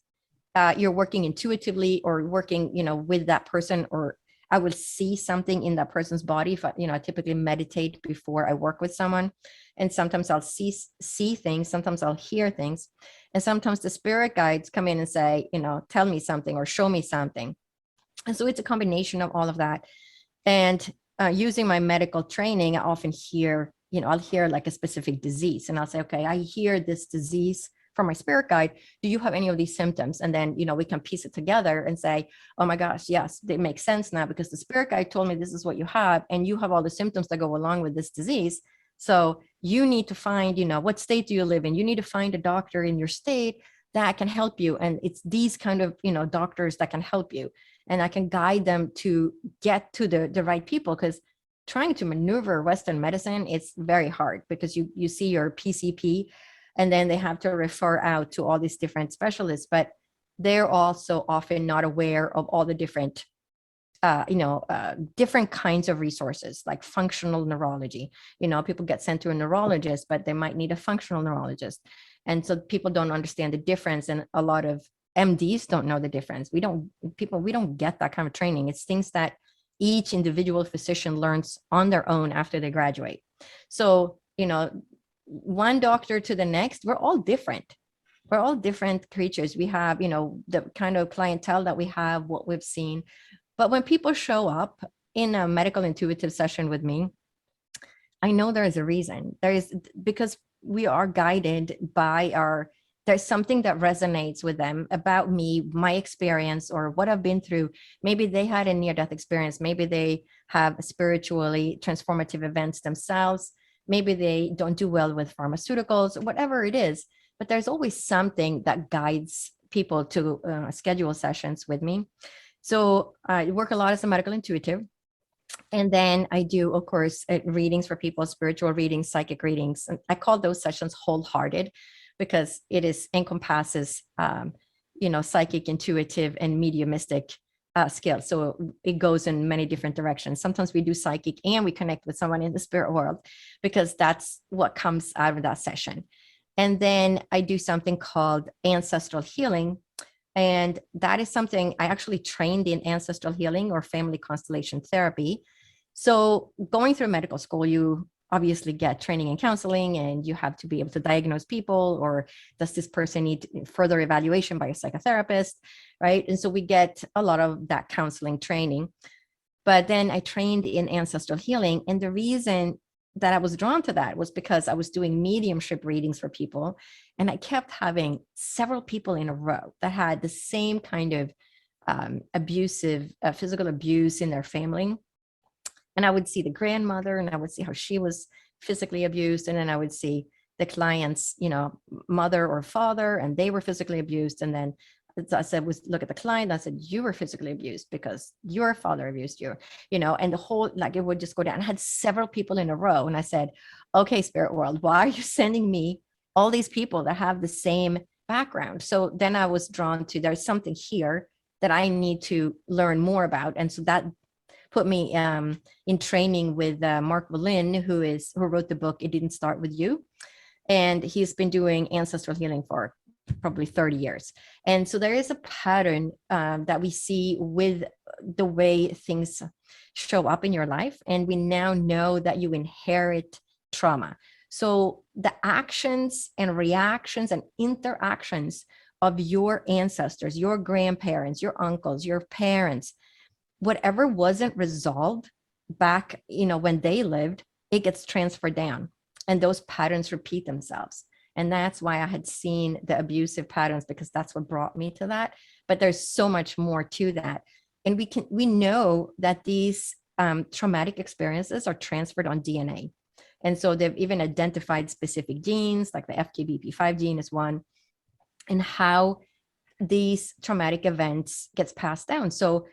[SPEAKER 2] you're working intuitively or working, with that person, or I will see something in that person's body. If I typically meditate before I work with someone, and sometimes I'll see things, sometimes I'll hear things, and sometimes the spirit guides come in and say, tell me something or show me something. And so it's a combination of all of that. And using my medical training, I often hear, I'll hear like a specific disease, and I'll say, okay, I hear this disease from my spirit guide. Do you have any of these symptoms? And then, we can piece it together and say, oh my gosh, yes, they make sense now, because the spirit guide told me this is what you have, and you have all the symptoms that go along with this disease. So you need to find, what state do you live in? You need to find a doctor in your state that can help you. And it's these kind of, doctors that can help you. And I can guide them to get to the right people, because trying to maneuver Western medicine, it's very hard, because you see your PCP, and then they have to refer out to all these different specialists, but they're also often not aware of all the different, different kinds of resources, like functional neurology. People get sent to a neurologist, but they might need a functional neurologist. And so people don't understand the difference. And a lot of MDs don't know the difference. We don't get that kind of training. It's things that each individual physician learns on their own after they graduate. So, one doctor to the next, we're all different. We're all different creatures. We have, the kind of clientele that we have, what we've seen. But when people show up in a medical intuitive session with me, I know there is a reason. Because we are guided by there's something that resonates with them about me, my experience, or what I've been through. Maybe they had a near-death experience. Maybe they have spiritually transformative events themselves. Maybe they don't do well with pharmaceuticals, whatever it is. But there's always something that guides people to schedule sessions with me. So I work a lot as a medical intuitive. And then I do, of course, readings for people, spiritual readings, psychic readings. And I call those sessions wholehearted, because it encompasses, psychic, intuitive, and mediumistic skills. So it goes in many different directions. Sometimes we do psychic and we connect with someone in the spirit world, because that's what comes out of that session. And then I do something called ancestral healing. And that is something I actually trained in, ancestral healing or family constellation therapy. So going through medical school, you obviously get training in counseling, and you have to be able to diagnose people, or does this person need further evaluation by a psychotherapist, right? And so we get a lot of that counseling training. But then I trained in ancestral healing. And the reason that I was drawn to that was because I was doing mediumship readings for people, and I kept having several people in a row that had the same kind of abusive, physical abuse in their family. And I would see the grandmother, and I would see how she was physically abused. And then I would see the client's, mother or father, and they were physically abused. And then I said, look at the client. I said, you were physically abused because your father abused you, and the whole, like, it would just go down. I had several people in a row. And I said, okay, spirit world, why are you sending me all these people that have the same background? So then I was drawn to, there's something here that I need to learn more about. And so that put me in training with Mark Valin, who wrote the book, It Didn't Start With You. And he's been doing ancestral healing for probably 30 years. And so there is a pattern that we see with the way things show up in your life. And we now know that you inherit trauma. So the actions and reactions and interactions of your ancestors, your grandparents, your uncles, your parents, whatever wasn't resolved back, when they lived, it gets transferred down, and those patterns repeat themselves. And that's why I had seen the abusive patterns, because that's what brought me to that. But there's so much more to that. And we know that these traumatic experiences are transferred on DNA. And so they've even identified specific genes, like the FKBP5 gene is one, and how these traumatic events gets passed down. So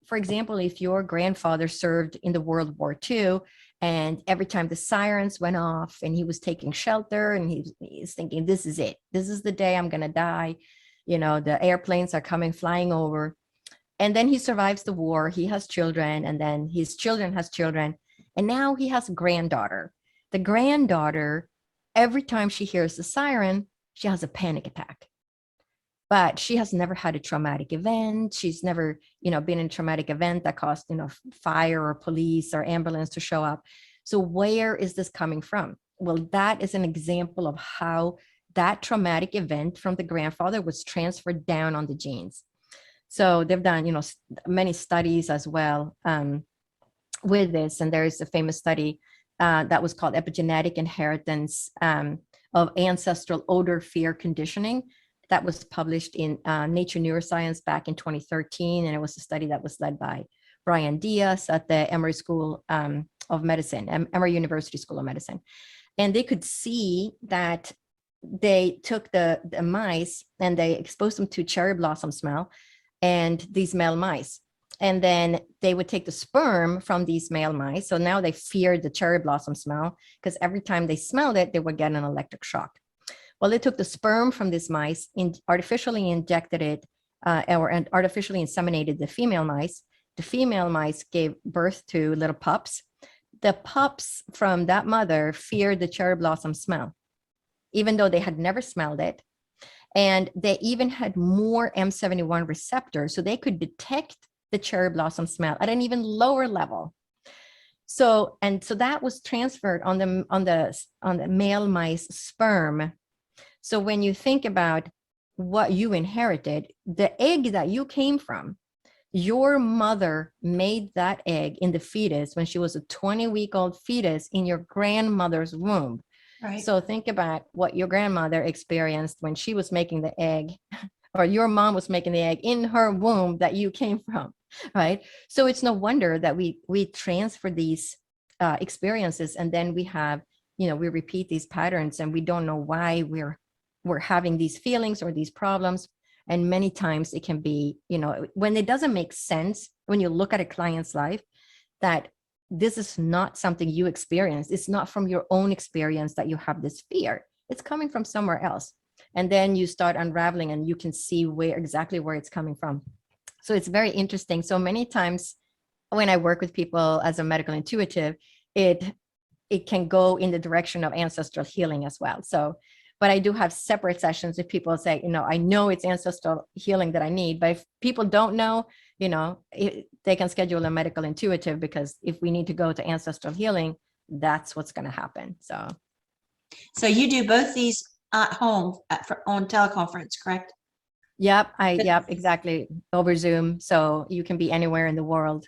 [SPEAKER 2] for example, if your grandfather served in the World War II, and every time the sirens went off and he was taking shelter, and he's thinking, this is it. This is the day I'm going to die. The airplanes are coming, flying over. And then he survives the war. He has children, and then his children has children. And now he has a granddaughter. The granddaughter, every time she hears the siren, she has a panic attack. But she has never had a traumatic event. She's never, been in a traumatic event that caused, fire or police or ambulance to show up. So where is this coming from? Well, that is an example of how that traumatic event from the grandfather was transferred down on the genes. So they've done, many studies as well with this. And there's a famous study that was called Epigenetic Inheritance of Ancestral Odor Fear Conditioning. That was published in Nature Neuroscience back in 2013. And it was a study that was led by Brian Diaz at the Emory School of Medicine, Emory University School of Medicine. And they could see that they took the mice and they exposed them to cherry blossom smell and these male mice. And then they would take the sperm from these male mice. So now they feared the cherry blossom smell because every time they smelled it, they would get an electric shock. Well, they took the sperm from these mice, artificially injected it, or artificially inseminated the female mice. The female mice gave birth to little pups. The pups from that mother feared the cherry blossom smell, even though they had never smelled it. And they even had more M71 receptors, so they could detect the cherry blossom smell at an even lower level. So that was transferred on the male mice sperm. So when you think about what you inherited, the egg that you came from, your mother made that egg in the fetus when she was a 20-week-old fetus in your grandmother's womb.
[SPEAKER 1] Right.
[SPEAKER 2] So think about what your grandmother experienced when she was making the egg, or your mom was making the egg in her womb that you came from, right? So it's no wonder that we transfer these experiences, and then we have, we repeat these patterns, and we don't know why we're having these feelings or these problems. And many times it can be, when it doesn't make sense, when you look at a client's life, that this is not something you experienced. It's not from your own experience that you have this fear. It's coming from somewhere else. And then you start unraveling and you can see exactly where it's coming from. So it's very interesting. So many times when I work with people as a medical intuitive, it can go in the direction of ancestral healing as well. So, but I do have separate sessions if people say, I know it's ancestral healing that I need, but if people don't know, they can schedule a medical intuitive, because if we need to go to ancestral healing, that's what's going to happen. So
[SPEAKER 1] you do both these at home on teleconference, correct?
[SPEAKER 2] Yep, exactly. Over Zoom. So you can be anywhere in the world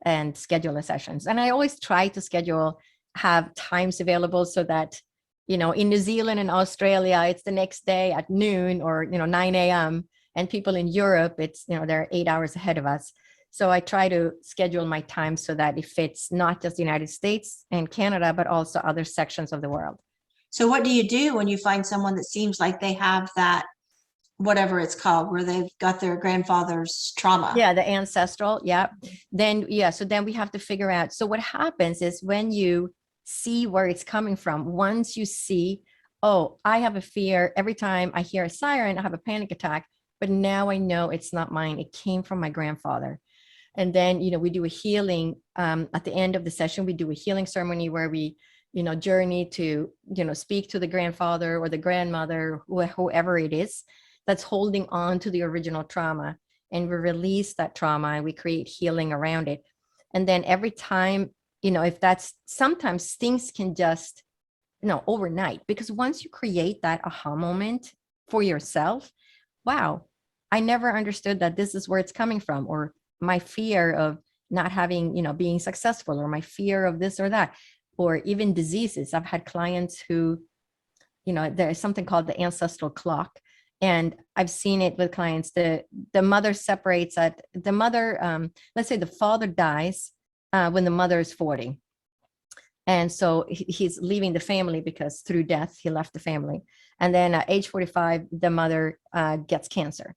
[SPEAKER 2] and schedule the sessions. And I always try to have times available so that, in New Zealand and Australia, it's the next day at noon or, 9 a.m. And people in Europe, it's, they're 8 hours ahead of us. So I try to schedule my time so that it fits not just the United States and Canada, but also other sections of the world.
[SPEAKER 1] So what do you do when you find someone that seems like they have that, whatever it's called, where they've got their grandfather's trauma?
[SPEAKER 2] Yeah, the ancestral. Yeah. So then we have to figure out. So what happens is when you see where it's coming from, once you see, oh, I have a fear every time I hear a siren, I have a panic attack, but now I know it's not mine. It came from my grandfather. And then, we do a healing at the end of the session. We do a healing ceremony where we, journey to, speak to the grandfather or the grandmother, whoever it is that's holding on to the original trauma, and we release that trauma and we create healing around it. And then every time, if that's, sometimes things can just, overnight, because once you create that aha moment for yourself, wow, I never understood that this is where it's coming from, or my fear of not having, being successful, or my fear of this or that, or even diseases. I've had clients who, there's something called the ancestral clock. And I've seen it with clients. The mother separates at the mother. Let's say the father dies when the mother is 40. And so he's leaving the family because through death, he left the family. And then at age 45, the mother gets cancer.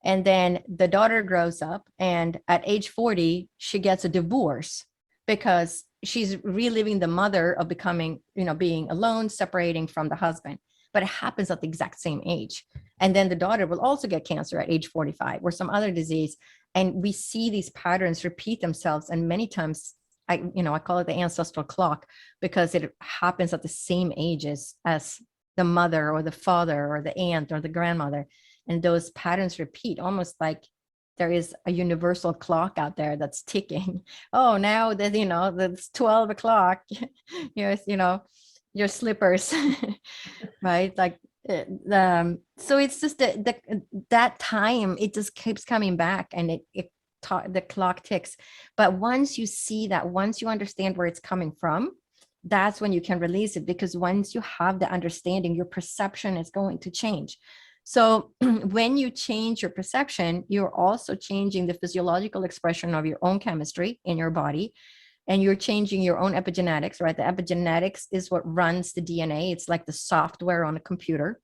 [SPEAKER 2] And then the daughter grows up, and at age 40, she gets a divorce because she's reliving the mother of becoming, being alone, separating from the husband. But it happens at the exact same age. And then the daughter will also get cancer at age 45 or some other disease. And we see these patterns repeat themselves. And many times I call it the ancestral clock, because it happens at the same ages as the mother or the father or the aunt or the grandmother. And those patterns repeat, almost like there is a universal clock out there that's ticking. Oh, now that, it's 12 o'clock, your slippers, right? Like, so it's just that time, it just keeps coming back, and the clock ticks. But once you see that, once you understand where it's coming from, that's when you can release it, because once you have the understanding, your perception is going to change. So when you change your perception, you're also changing the physiological expression of your own chemistry in your body, and you're changing your own epigenetics, right? The epigenetics is what runs the DNA. It's like the software on a computer.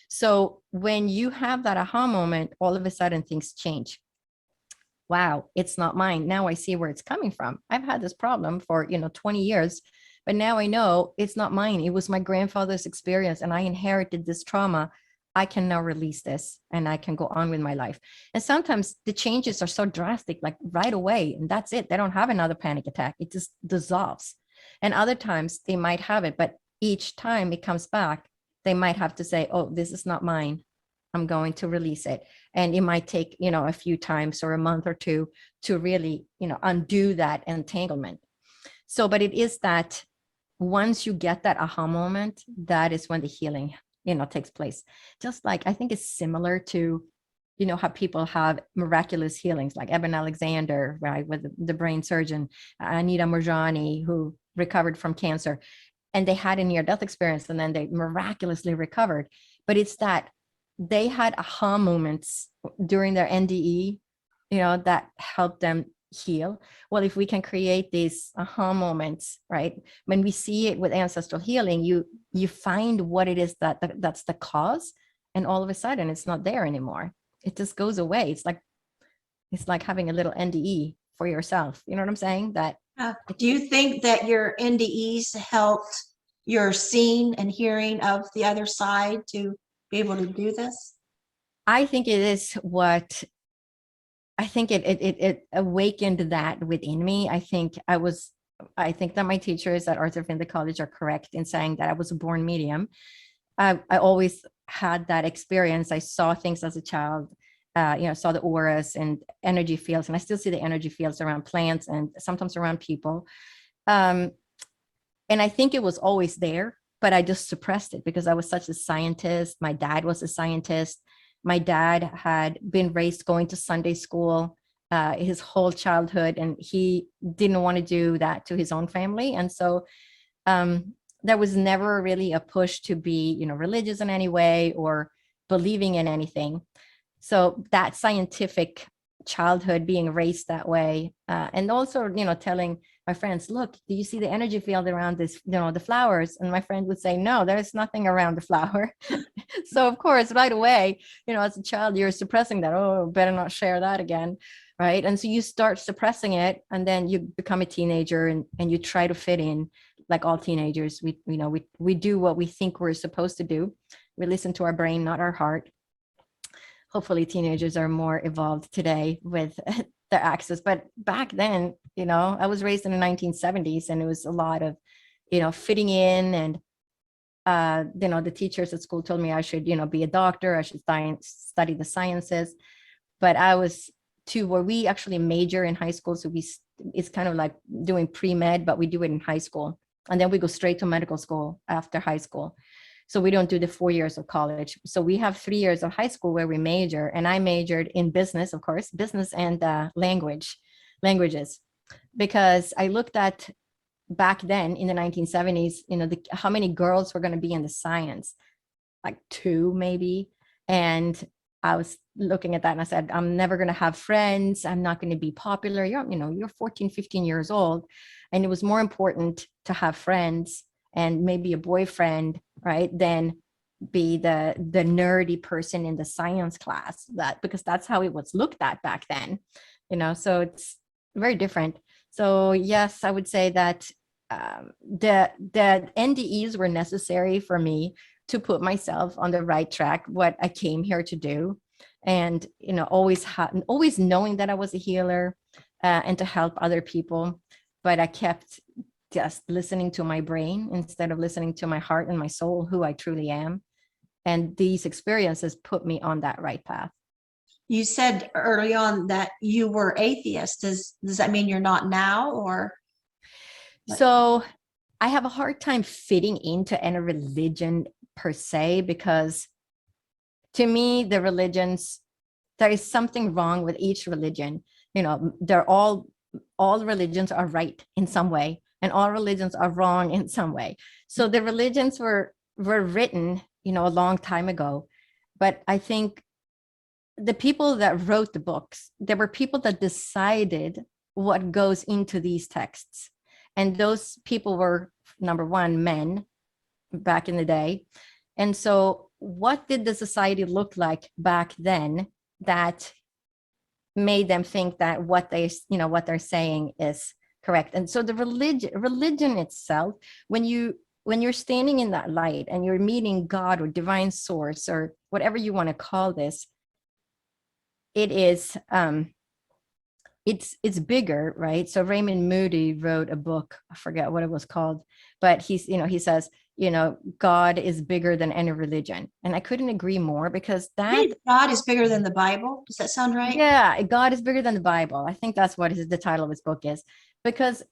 [SPEAKER 2] So when you have that aha moment, all of a sudden things change. Wow, it's not mine. Now I see where it's coming from. I've had this problem for, 20 years, but now I know it's not mine. It was my grandfather's experience, and I inherited this trauma. I can now release this and I can go on with my life. And sometimes the changes are so drastic, like right away, and that's it. They don't have another panic attack. It just dissolves. And other times they might have it, but each time it comes back, they might have to say, oh, this is not mine. I'm going to release it. And it might take, a few times or a month or two to really, undo that entanglement. So, but it is that once you get that aha moment, that is when the healing, takes place. Just like, I think it's similar to, how people have miraculous healings, like Eben Alexander, right, with the brain surgeon, Anita Moorjani, who recovered from cancer, and they had a near-death experience and then they miraculously recovered. But it's that they had aha moments during their NDE, that helped them heal. Well, if we can create these aha moments, right? When we see it with ancestral healing, you find what it is that's the cause, and all of a sudden it's not there anymore. It just goes away. It's like having a little NDE for yourself. You know what I'm saying? That
[SPEAKER 1] do you think that your NDEs helped your seeing and hearing of the other side to be able to do this?
[SPEAKER 2] I think it is what I think it awakened that within me. I think that my teachers at Arthur Findlay College are correct in saying that I was a born medium. I always had that experience. I saw things as a child, saw the auras and energy fields, and I still see the energy fields around plants and sometimes around people. And I think it was always there, but I just suppressed it because I was such a scientist. My dad was a scientist. My dad had been raised going to Sunday school his whole childhood, and he didn't want to do that to his own family. And so there was never really a push to be, religious in any way or believing in anything. So that scientific childhood, being raised that way, and also, telling my friends, look, do you see the energy field around this, the flowers? And my friend would say, no, there's nothing around the flower. So of course, right away, as a child, you're suppressing that. Oh, better not share that again. Right. And so you start suppressing it, and then you become a teenager and you try to fit in. Like all teenagers, we do what we think we're supposed to do. We listen to our brain, not our heart. Hopefully teenagers are more evolved today with their access. But back then, I was raised in the 1970s, and it was a lot of, fitting in. And, the teachers at school told me I should, be a doctor. I should study the sciences. But I was too, where we actually major in high school. So it's kind of like doing pre-med, but we do it in high school. And then we go straight to medical school after high school. So we don't do the 4 years of college. So we have 3 years of high school where we major. And I majored in business, of course, business and languages, because I looked at back then in the 1970s, how many girls were going to be in the science, like 2 maybe. And I was looking at that and I said, I'm never going to have friends. I'm not going to be popular. You're 14, 15 years old. And it was more important to have friends and maybe a boyfriend, right, than be the nerdy person in the science class, because that's how it was looked at back then, so it's very different. So yes, I would say that the NDEs were necessary for me to put myself on the right track, what I came here to do. And, always knowing that I was a healer and to help other people. But I kept just listening to my brain instead of listening to my heart and my soul, who I truly am. And these experiences put me on that right path.
[SPEAKER 1] You said early on that you were atheist. Does that mean you're not now, or?
[SPEAKER 2] So I have a hard time fitting into any religion per se, because to me, the religions, there is something wrong with each religion. They're all religions are right in some way, and all religions are wrong in some way. So the religions were written, a long time ago. But I think the people that wrote the books, there were people that decided what goes into these texts. And those people were, number one, men back in the day. And so what did the society look like back then that made them think that what they're saying is correct? And so the religion itself, when you're standing in that light and you're meeting God or divine source or whatever you want to call this, it is it's bigger, right? So Raymond Moody wrote a book, I forget what it was called, but he says, God is bigger than any religion. And I couldn't agree more, because
[SPEAKER 1] God is bigger than the Bible. Does that sound right?
[SPEAKER 2] Yeah, God is bigger than the Bible. I think that's what the title of his book is, because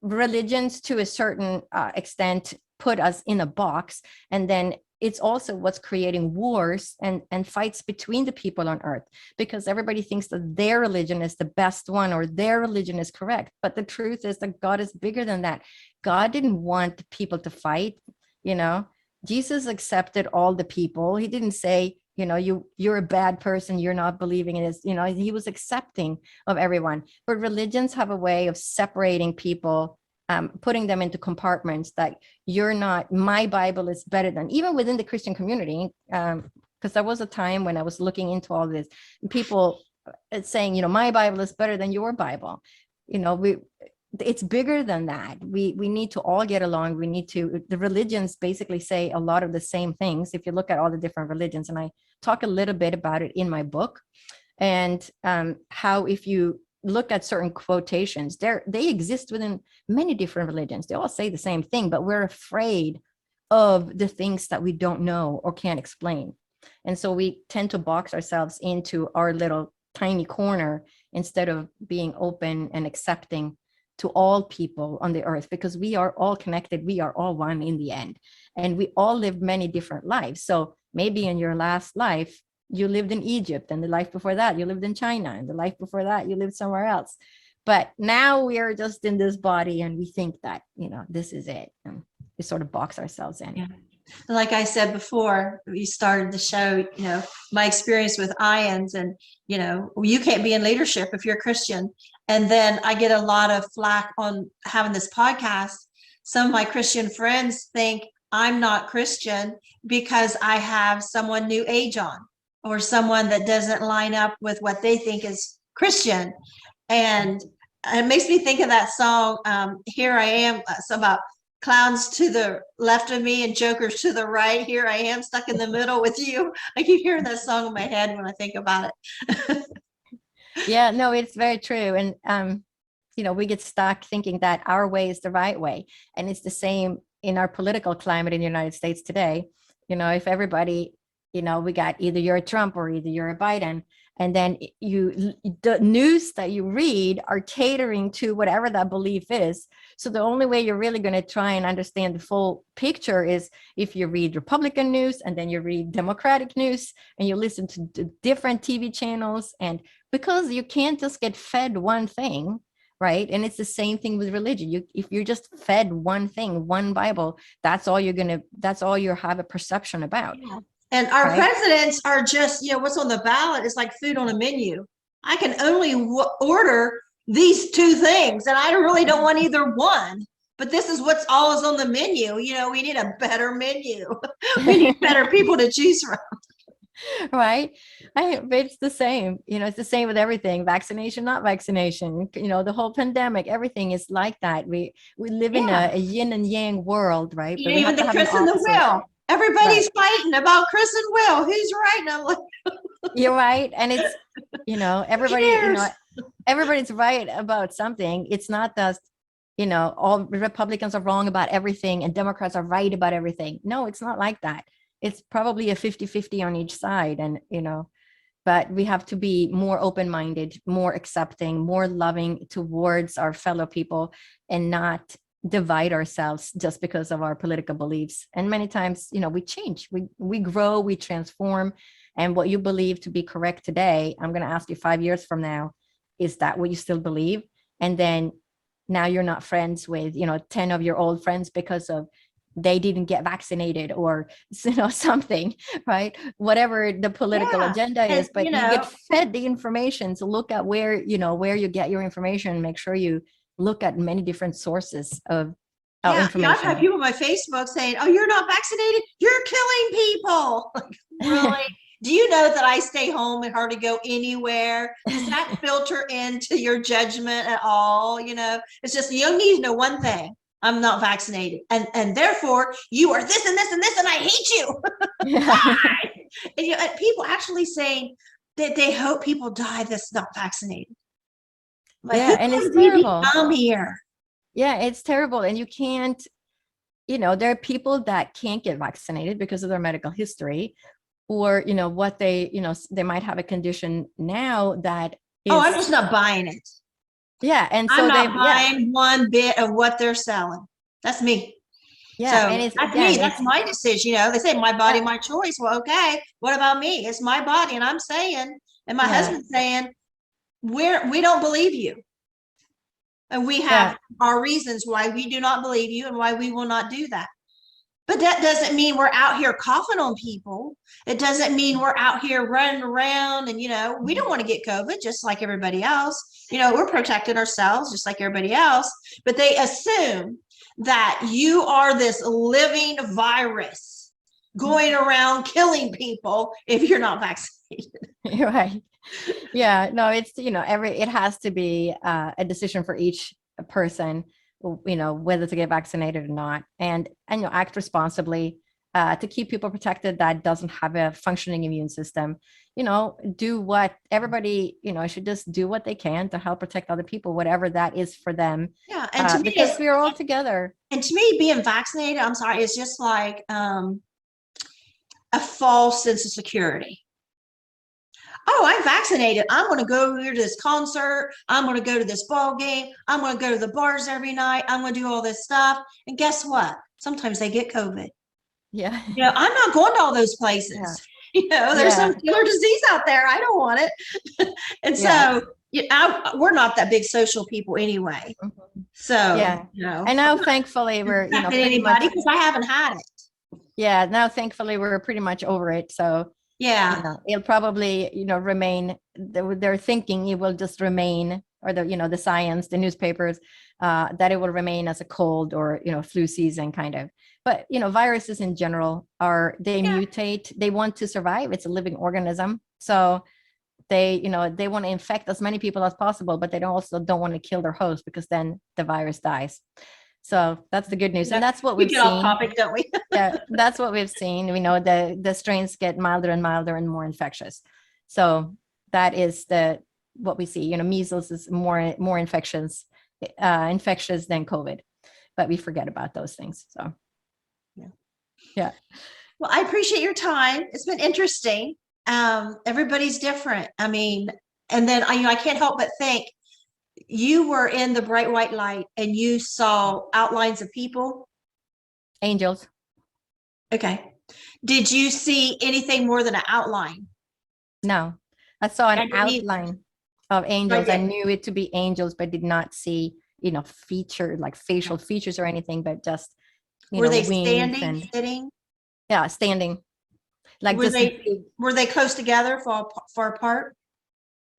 [SPEAKER 2] religions to a certain extent put us in a box, and then it's also what's creating wars and fights between the people on earth, because everybody thinks that their religion is the best one or their religion is correct. But the truth is that God is bigger than that. God didn't want people to fight. Jesus accepted all the people. He didn't say, you're a bad person, you're not believing in this. He was accepting of everyone. But religions have a way of separating people, putting them into compartments that you're not, my Bible is better than, even within the Christian community. Because there was a time when I was looking into all this, people saying, my Bible is better than your Bible. It's bigger than that. We need to all get along. The religions basically say a lot of the same things. If you look at all the different religions, and I talk a little bit about it in my book, and how if you look at certain quotations, they exist within many different religions. They all say the same thing, but we're afraid of the things that we don't know or can't explain. And so we tend to box ourselves into our little tiny corner instead of being open and accepting to all people on the earth, because we are all connected. We are all one in the end, and we all live many different lives. So maybe in your last life, you lived in Egypt, and the life before that you lived in China, and the life before that you lived somewhere else. But now we are just in this body, and we think that, this is it. And we sort of box ourselves in.
[SPEAKER 1] Yeah. Like I said before we started the show, my experience with ions, and, you can't be in leadership if you're a Christian. And then I get a lot of flack on having this podcast. Some of my Christian friends think I'm not Christian because I have someone new age on, or someone that doesn't line up with what they think is Christian. And it makes me think of that song, Here I Am. It's about clowns to the left of me and jokers to the right. Here I am stuck in the middle with you. I keep hearing that song in my head when I think about it.
[SPEAKER 2] Yeah, no, it's very true. And, we get stuck thinking that our way is the right way. And it's the same in our political climate in the United States today. If everybody, we got either you're a Trump or either you're a Biden, and then the news that you read are catering to whatever that belief is. So the only way you're really going to try and understand the full picture is if you read Republican news, and then you read Democratic news, and you listen to different TV channels. And because you can't just get fed one thing, right? And it's the same thing with religion. If you're just fed one thing, one Bible, that's all you have a perception about.
[SPEAKER 1] Yeah. And our presidents are just, what's on the ballot is like food on a menu. I can only order these two things, and I really don't want either one. But this is what's all is on the menu. We need a better menu. We need better people to choose from.
[SPEAKER 2] Right. It's the same. It's the same with everything. Vaccination, not vaccination. The whole pandemic, everything is like that. We live in a yin and yang world, right? But
[SPEAKER 1] even the Chris and the Will. Everybody's fighting about Chris and Will. Who's right? And I'm like,
[SPEAKER 2] you're right. And it's, everybody's right about something. It's not just, all Republicans are wrong about everything and Democrats are right about everything. No, it's not like that. It's probably a 50-50 on each side. And, but we have to be more open-minded, more accepting, more loving towards our fellow people, and not divide ourselves just because of our political beliefs. And many times, we change, we grow, we transform. And what you believe to be correct today, I'm going to ask you 5 years from now, is that what you still believe? And then now you're not friends with, 10 of your old friends because of they didn't get vaccinated or, something, right? Whatever the political agenda is, but you get fed the information. So look at where you get your information. Make sure you look at many different sources of information.
[SPEAKER 1] I've had people on my Facebook saying, "Oh, you're not vaccinated. You're killing people." Like, really? Do you know that I stay home and hardly go anywhere? Does that filter into your judgment at all? It's just, you need to know one thing. I'm not vaccinated. And therefore you are this and this and this, and I hate you. And people actually saying that they hope people die that's not vaccinated. Like,
[SPEAKER 2] and it's terrible.
[SPEAKER 1] Come here.
[SPEAKER 2] Yeah, it's terrible. And you can't, there are people that can't get vaccinated because of their medical history, or, what they might have a condition now that is,
[SPEAKER 1] I'm just not buying it.
[SPEAKER 2] Yeah. And so
[SPEAKER 1] I'm not buying one bit of what they're selling. That's me.
[SPEAKER 2] Yeah.
[SPEAKER 1] So
[SPEAKER 2] and it's
[SPEAKER 1] me. That's my decision. They say my body, my choice. Well, okay. What about me? It's my body. And I'm saying, and my husband's saying, we don't believe you. And we have our reasons why we do not believe you and why we will not do that. But that doesn't mean we're out here coughing on people. It doesn't mean we're out here running around and, we don't want to get COVID just like everybody else. We're protecting ourselves just like everybody else. But they assume that you are this living virus going around killing people if you're not vaccinated.
[SPEAKER 2] You're right. Yeah, no, it's, it has to be a decision for each person, whether to get vaccinated or not, and act responsibly to keep people protected that doesn't have a functioning immune system. Do what everybody, should just do what they can to help protect other people, whatever that is for them.
[SPEAKER 1] Yeah, and to me,
[SPEAKER 2] because we're all together.
[SPEAKER 1] And to me, being vaccinated, I'm sorry, it's just like a false sense of security. Oh, I'm vaccinated. I'm going to go here to this concert. I'm going to go to this ball game. I'm going to go to the bars every night. I'm going to do all this stuff. And guess what? Sometimes they get COVID.
[SPEAKER 2] Yeah.
[SPEAKER 1] I'm not going to all those places. There's some killer disease out there. I don't want it. And so we're not that big social people anyway. So,
[SPEAKER 2] and now thankfully we're,
[SPEAKER 1] anybody, because I haven't had it.
[SPEAKER 2] Yeah. Now, thankfully we're pretty much over it. So, it'll probably, remain, they're thinking it will just remain, or the science, the newspapers, that it will remain as a cold or, flu season kind of. But, viruses in general they mutate, they want to survive. It's a living organism. So they want to infect as many people as possible, but they also don't want to kill their host, because then the virus dies. So that's the good news. And that's what we've seen. We get off
[SPEAKER 1] topic, don't we?
[SPEAKER 2] Yeah, that's what we've seen. We know the strains get milder and milder and more infectious. So that is what we see. Measles is more infectious than COVID, but we forget about those things. So yeah.
[SPEAKER 1] Well, I appreciate your time. It's been interesting. Everybody's different. I mean, and then I can't help but think, you were in the bright white light and you saw outlines of people.
[SPEAKER 2] Angels.
[SPEAKER 1] Okay. Did you see anything more than an outline?
[SPEAKER 2] No, I saw an outline of angels. I knew it to be angels, but did not see, feature, like facial features or anything, but just,
[SPEAKER 1] were they standing, sitting?
[SPEAKER 2] Yeah, standing. Like,
[SPEAKER 1] were they close together, far apart?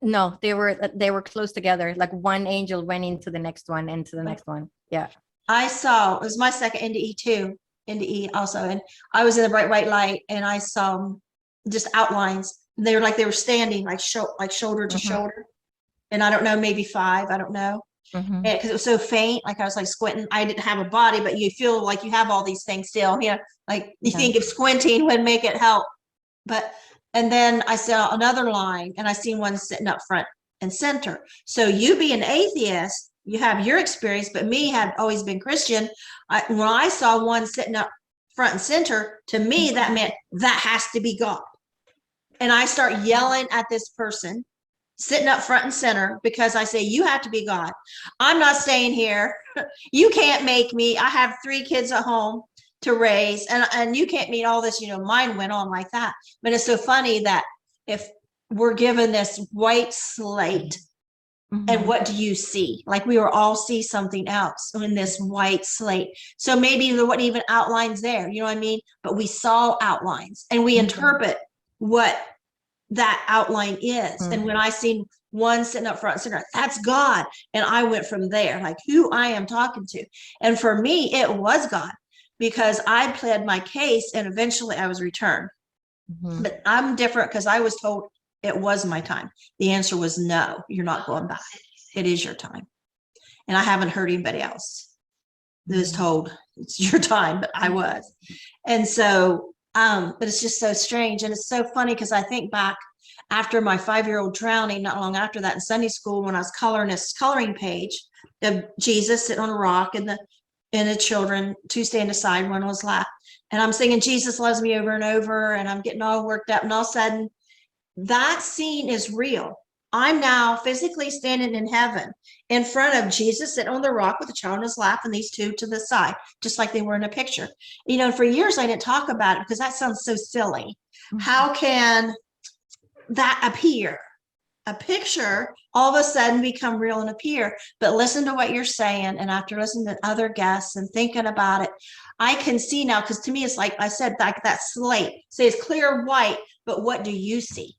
[SPEAKER 2] No, they were close together. Like one angel went into the next one, into the next one. Yeah.
[SPEAKER 1] I saw, it was my second NDE too, NDE also. And I was in the bright white light and I saw just outlines. They were standing like shoulder to shoulder. And I don't know, maybe 5, I don't know. Because it was so faint, like I was like squinting. I didn't have a body, but you feel like you have all these things still. Like you think if squinting would make it help. And then I saw another line and I seen one sitting up front and center. So you be an atheist, you have your experience, but me had always been Christian. When I saw one sitting up front and center, to me, that meant that has to be God. And I start yelling at this person sitting up front and center, because I say, you have to be God. I'm not staying here. You can't make me. I have 3 kids at home to raise, and you can't meet all this, mine went on like that. But it's so funny that if we're given this white slate And what do you see? Like we were all see something else in this white slate. So maybe there wasn't even outlines there, you know what I mean? But we saw outlines and we interpret what that outline is. And when I seen one sitting up front center, that's God. And I went from there, like who I am talking to. And for me, it was God, because I pled my case and eventually I was returned. But I'm different because I was told it was my time. The answer was no, you're not going back. It is your time. And I haven't heard anybody else that was told it's your time, but I was. And so, but it's just so strange. And it's so funny because I think back after my 5-year-old drowning, not long after that in Sunday school, when I was coloring this coloring page of Jesus sitting on a rock and the children, 2 stand aside, 1 was left. And I'm singing Jesus Loves Me over and over, and I'm getting all worked up. And all of a sudden, that scene is real. I'm now physically standing in heaven in front of Jesus sitting on the rock with the child in his lap and these 2 to the side, just like they were in a picture. You know, for years I didn't talk about it because that sounds so silly. How can that appear? A picture all of a sudden become real and appear. But listen to what you're saying. And after listening to other guests and thinking about it, I can see now, because to me, it's like I said, like that slate, say it's clear white, but what do you see?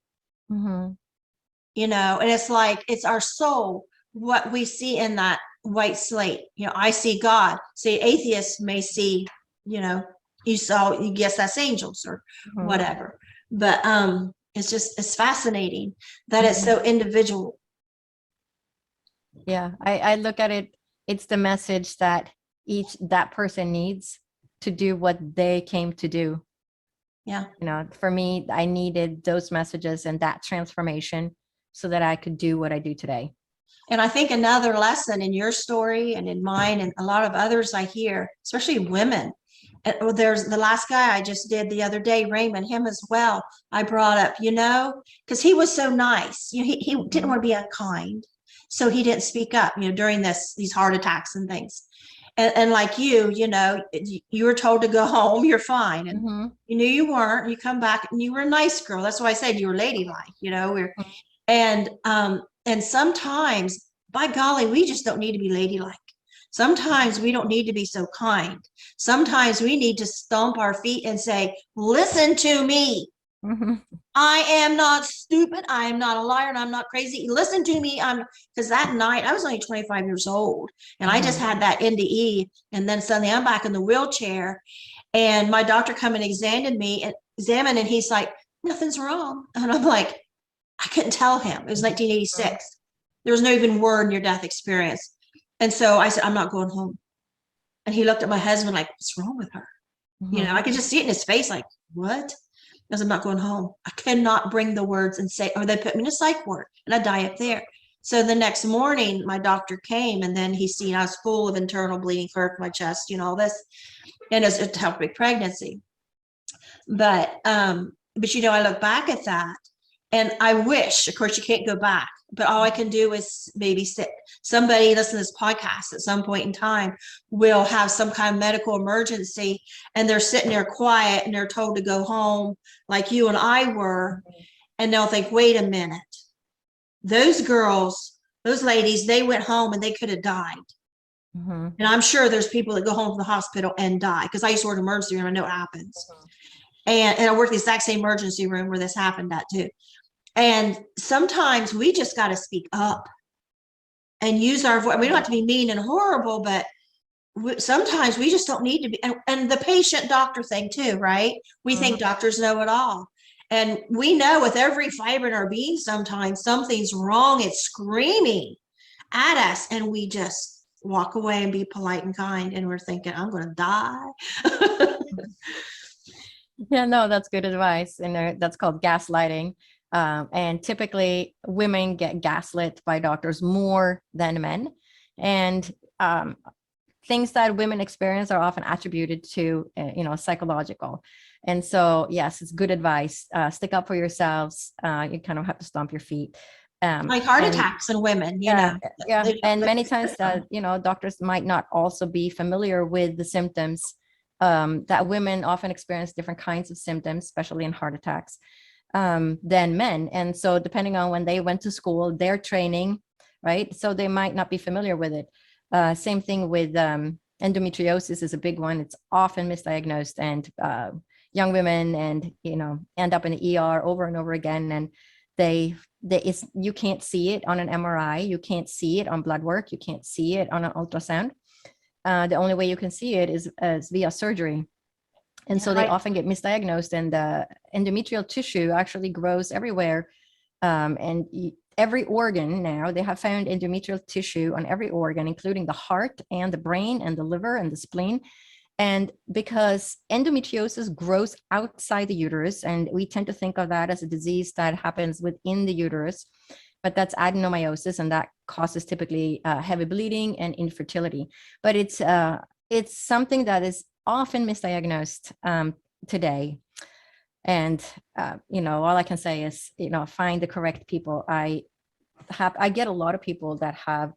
[SPEAKER 1] You know, and it's like, it's our soul, what we see in that white slate. You know, I see God. Say atheists may see, you know, you guess that's angels or whatever. But it's fascinating that it's so individual.
[SPEAKER 2] Yeah, I look at it, it's the message that that person needs to do what they came to do.
[SPEAKER 1] Yeah.
[SPEAKER 2] You know, for me, I needed those messages and that transformation so that I could do what I do today.
[SPEAKER 1] And I think another lesson in your story and in mine and a lot of others I hear, especially women. There's the last guy I just did the other day, Raymond, him as well. I brought up, you know, because he was so nice. You know, he didn't want to be unkind. So he didn't speak up, you know, during these heart attacks and things. And like you know, you were told to go home, you're fine. And you knew you weren't, you come back and you were a nice girl. That's why I said you were ladylike, you know, and sometimes, by golly, we just don't need to be ladylike. Sometimes we don't need to be so kind. Sometimes we need to stomp our feet and say, listen to me. I am not stupid. I am not a liar and I'm not crazy. Listen to me. Because that night I was only 25 years old and I just had that NDE. And then suddenly I'm back in the wheelchair and my doctor come and examined me and he's like, nothing's wrong. And I'm like, I couldn't tell him. It was 1986. There was no even word near death experience. And so I said, I'm not going home. And he looked at my husband like, what's wrong with her? You know, I could just see it in his face like, what? Because I'm not going home. I cannot bring the words and say, or they put me in a psych ward and I die up there. So the next morning, my doctor came and then he seen I was full of internal bleeding, hurt my chest, you know, all this. And it was a ectopic pregnancy. But you know, I look back at that and I wish, of course, you can't go back, but all I can do is maybe somebody listen to this podcast at some point in time will have some kind of medical emergency and they're sitting there quiet and they're told to go home like you and I were. And they'll think, wait a minute, those girls, those ladies, they went home and they could have died. And I'm sure there's people that go home from the hospital and die because I used to work in an emergency room. I know it happens. And I worked the exact same emergency room where this happened at too. And sometimes we just got to speak up and use our voice. We don't have to be mean and horrible, but sometimes we just don't need to be. And the patient doctor thing too, right? We think doctors know it all. And we know with every fiber in our being, sometimes something's wrong. It's screaming at us. And we just walk away and be polite and kind. And we're thinking, I'm going to die.
[SPEAKER 2] Yeah, no, that's good advice. And that's called gaslighting. And typically women get gaslit by doctors more than men. And things that women experience are often attributed to, you know, psychological. And so, yes, it's good advice. Stick up for yourselves. You kind of have to stomp your feet.
[SPEAKER 1] Like heart attacks in women, you know.
[SPEAKER 2] Yeah. And many times that, you know, doctors might not also be familiar with the symptoms that women often experience different kinds of symptoms, especially in heart attacks, than men. And so depending on when they went to school, their training right? So they might not be familiar with it. Same thing with endometriosis is a big one. It's often misdiagnosed, and young women and end up in the ER over and over again, and you can't see it on an MRI, you can't see it on blood work, you can't see it on an ultrasound. The only way you can see it is via surgery. And so they often get misdiagnosed, and the endometrial tissue actually grows everywhere. And every organ now, they have found endometrial tissue on every organ, including the heart and the brain and the liver and the spleen. And because endometriosis grows outside the uterus, and we tend to think of that as a disease that happens within the uterus, but that's adenomyosis, and that causes typically heavy bleeding and infertility. But it's something that is often misdiagnosed today. And all I can say is find the correct people. I get a lot of people that have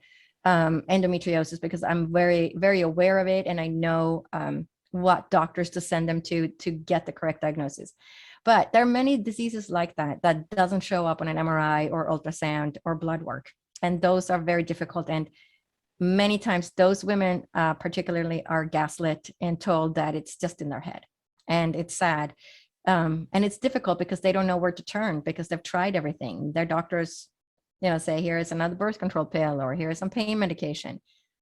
[SPEAKER 2] endometriosis because I'm very, very aware of it, and I know what doctors to send them to get the correct diagnosis. But there are many diseases like that doesn't show up on an MRI or ultrasound or blood work, and those are very difficult. And many times those women particularly are gaslit and told that it's just in their head, and it's sad. And it's difficult because they don't know where to turn, because they've tried everything. Their doctors say, here is another birth control pill, or here is some pain medication.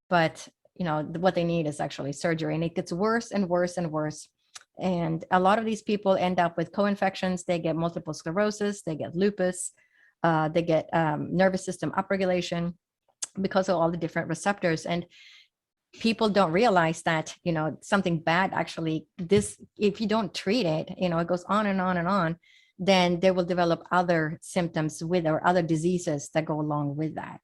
[SPEAKER 2] But, what they need is actually surgery, and it gets worse and worse and worse. And a lot of these people end up with co-infections. They get multiple sclerosis, they get lupus, they get nervous system upregulation because of all the different receptors. And people don't realize that, something bad actually, if you don't treat it, it goes on and on and on, then they will develop other symptoms or other diseases that go along with that.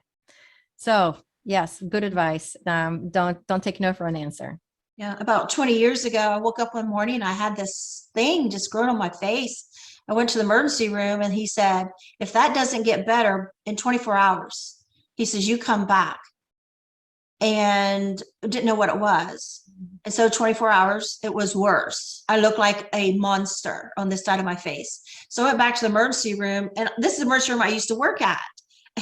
[SPEAKER 2] So yes, good advice. Don't take no for an answer.
[SPEAKER 1] Yeah, about 20 years ago, I woke up one morning and I had this thing just growing on my face. I went to the emergency room, and he said, if that doesn't get better in 24 hours, he says, you come back. And didn't know what it was. And so 24 hours, it was worse. I looked like a monster on this side of my face. So I went back to the emergency room, and this is the emergency room I used to work at.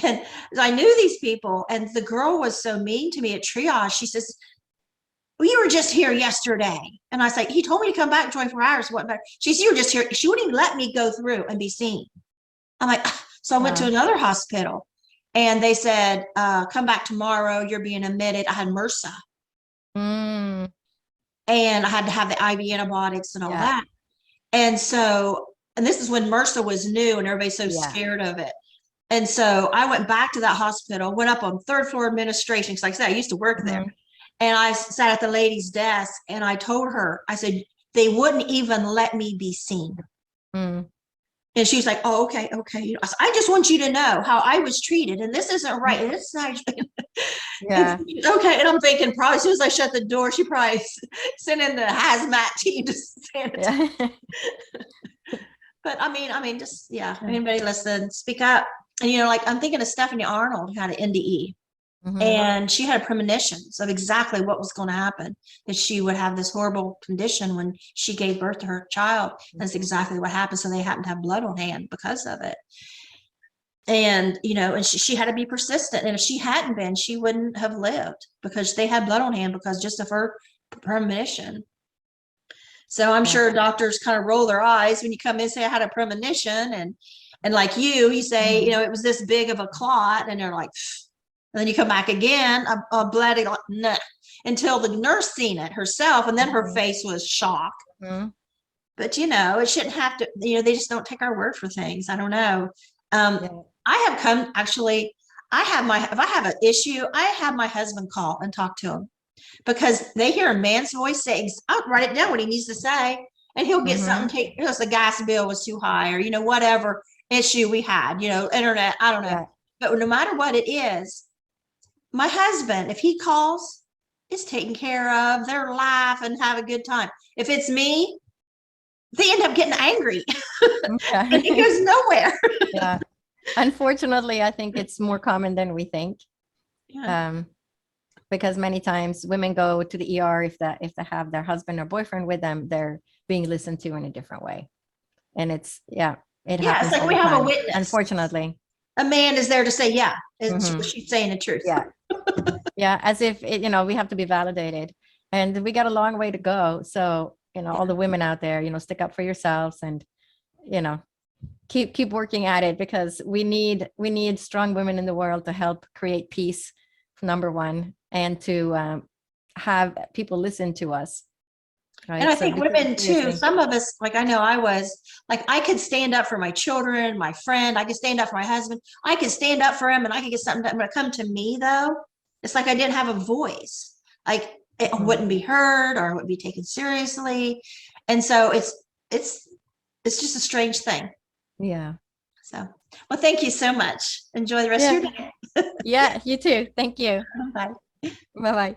[SPEAKER 1] And I knew these people, and the girl was so mean to me at triage. She says, well, you were just here yesterday. And I was like, he told me to come back in 24 hours. What better? She said, you were just here. She wouldn't even let me go through and be seen. I'm like, so I went to another hospital. And they said, come back tomorrow, you're being admitted. I had MRSA. And I had to have the IV antibiotics and all that. And so, and this is when MRSA was new and everybody's so scared of it. And so I went back to that hospital, went up on third floor administration, because like I said, I used to work there. And I sat at the lady's desk, and I told her, I said, they wouldn't even let me be seen. And she was like, oh, okay. I just want you to know how I was treated. And this isn't right. And it's not. Okay. And I'm thinking, probably as soon as I shut the door, she probably sent in the hazmat team to sanitize. But I mean, just, anybody listen, speak up. And, like I'm thinking of Stephanie Arnold, who had an NDE. And she had premonitions of exactly what was going to happen, that she would have this horrible condition when she gave birth to her child. That's exactly what happened. So they happened to have blood on hand because of it. And, and she had to be persistent. And if she hadn't been, she wouldn't have lived, because they had blood on hand because just of her premonition. So I'm sure doctors kind of roll their eyes when you come in and say, I had a premonition. And like you say, it was this big of a clot, and they're like, pfft. And then you come back again, a bloody, nah, until the nurse seen it herself, and then her face was shock. But it shouldn't have to. They just don't take our word for things. I don't know. I have come actually. if I have an issue, I have my husband call and talk to him, because they hear a man's voice saying, "I'll write it down what he needs to say," and he'll get something. The gas bill was too high, or whatever issue we had. Internet. I don't know. But no matter what it is, my husband, if he calls, it's taken care of. They're laugh and have a good time. If it's me, they end up getting angry. And it goes nowhere.
[SPEAKER 2] Unfortunately, I think it's more common than we think. Because many times women go to the ER if they have their husband or boyfriend with them, they're being listened to in a different way. And it happens.
[SPEAKER 1] It's like we have a witness.
[SPEAKER 2] Unfortunately.
[SPEAKER 1] a man is there to say, yeah,
[SPEAKER 2] Mhm.
[SPEAKER 1] she's saying the truth.
[SPEAKER 2] Yeah. Yeah. As if, you know, we have to be validated, and we got a long way to go. So, you know, all the women out there, you know, stick up for yourselves, and, you know, keep working at it, because we need strong women in the world to help create peace, number one, and to have people listen to us. Right.
[SPEAKER 1] And I
[SPEAKER 2] So
[SPEAKER 1] think women too,
[SPEAKER 2] seriously.
[SPEAKER 1] some of us, like I know I was, like I could stand up for my children, my friend, I could stand up for my husband, I could stand up for him, and I could get something done. When it come to me though, it's like I didn't have a voice. Like it
[SPEAKER 2] Mhm.
[SPEAKER 1] wouldn't be heard or wouldn't be taken seriously. And so it's just a strange thing.
[SPEAKER 2] Yeah.
[SPEAKER 1] So, well, thank you so much. Enjoy the rest
[SPEAKER 2] Yeah.
[SPEAKER 1] of your day.
[SPEAKER 2] Yeah. You too. Thank you.
[SPEAKER 1] Bye.
[SPEAKER 2] Bye bye.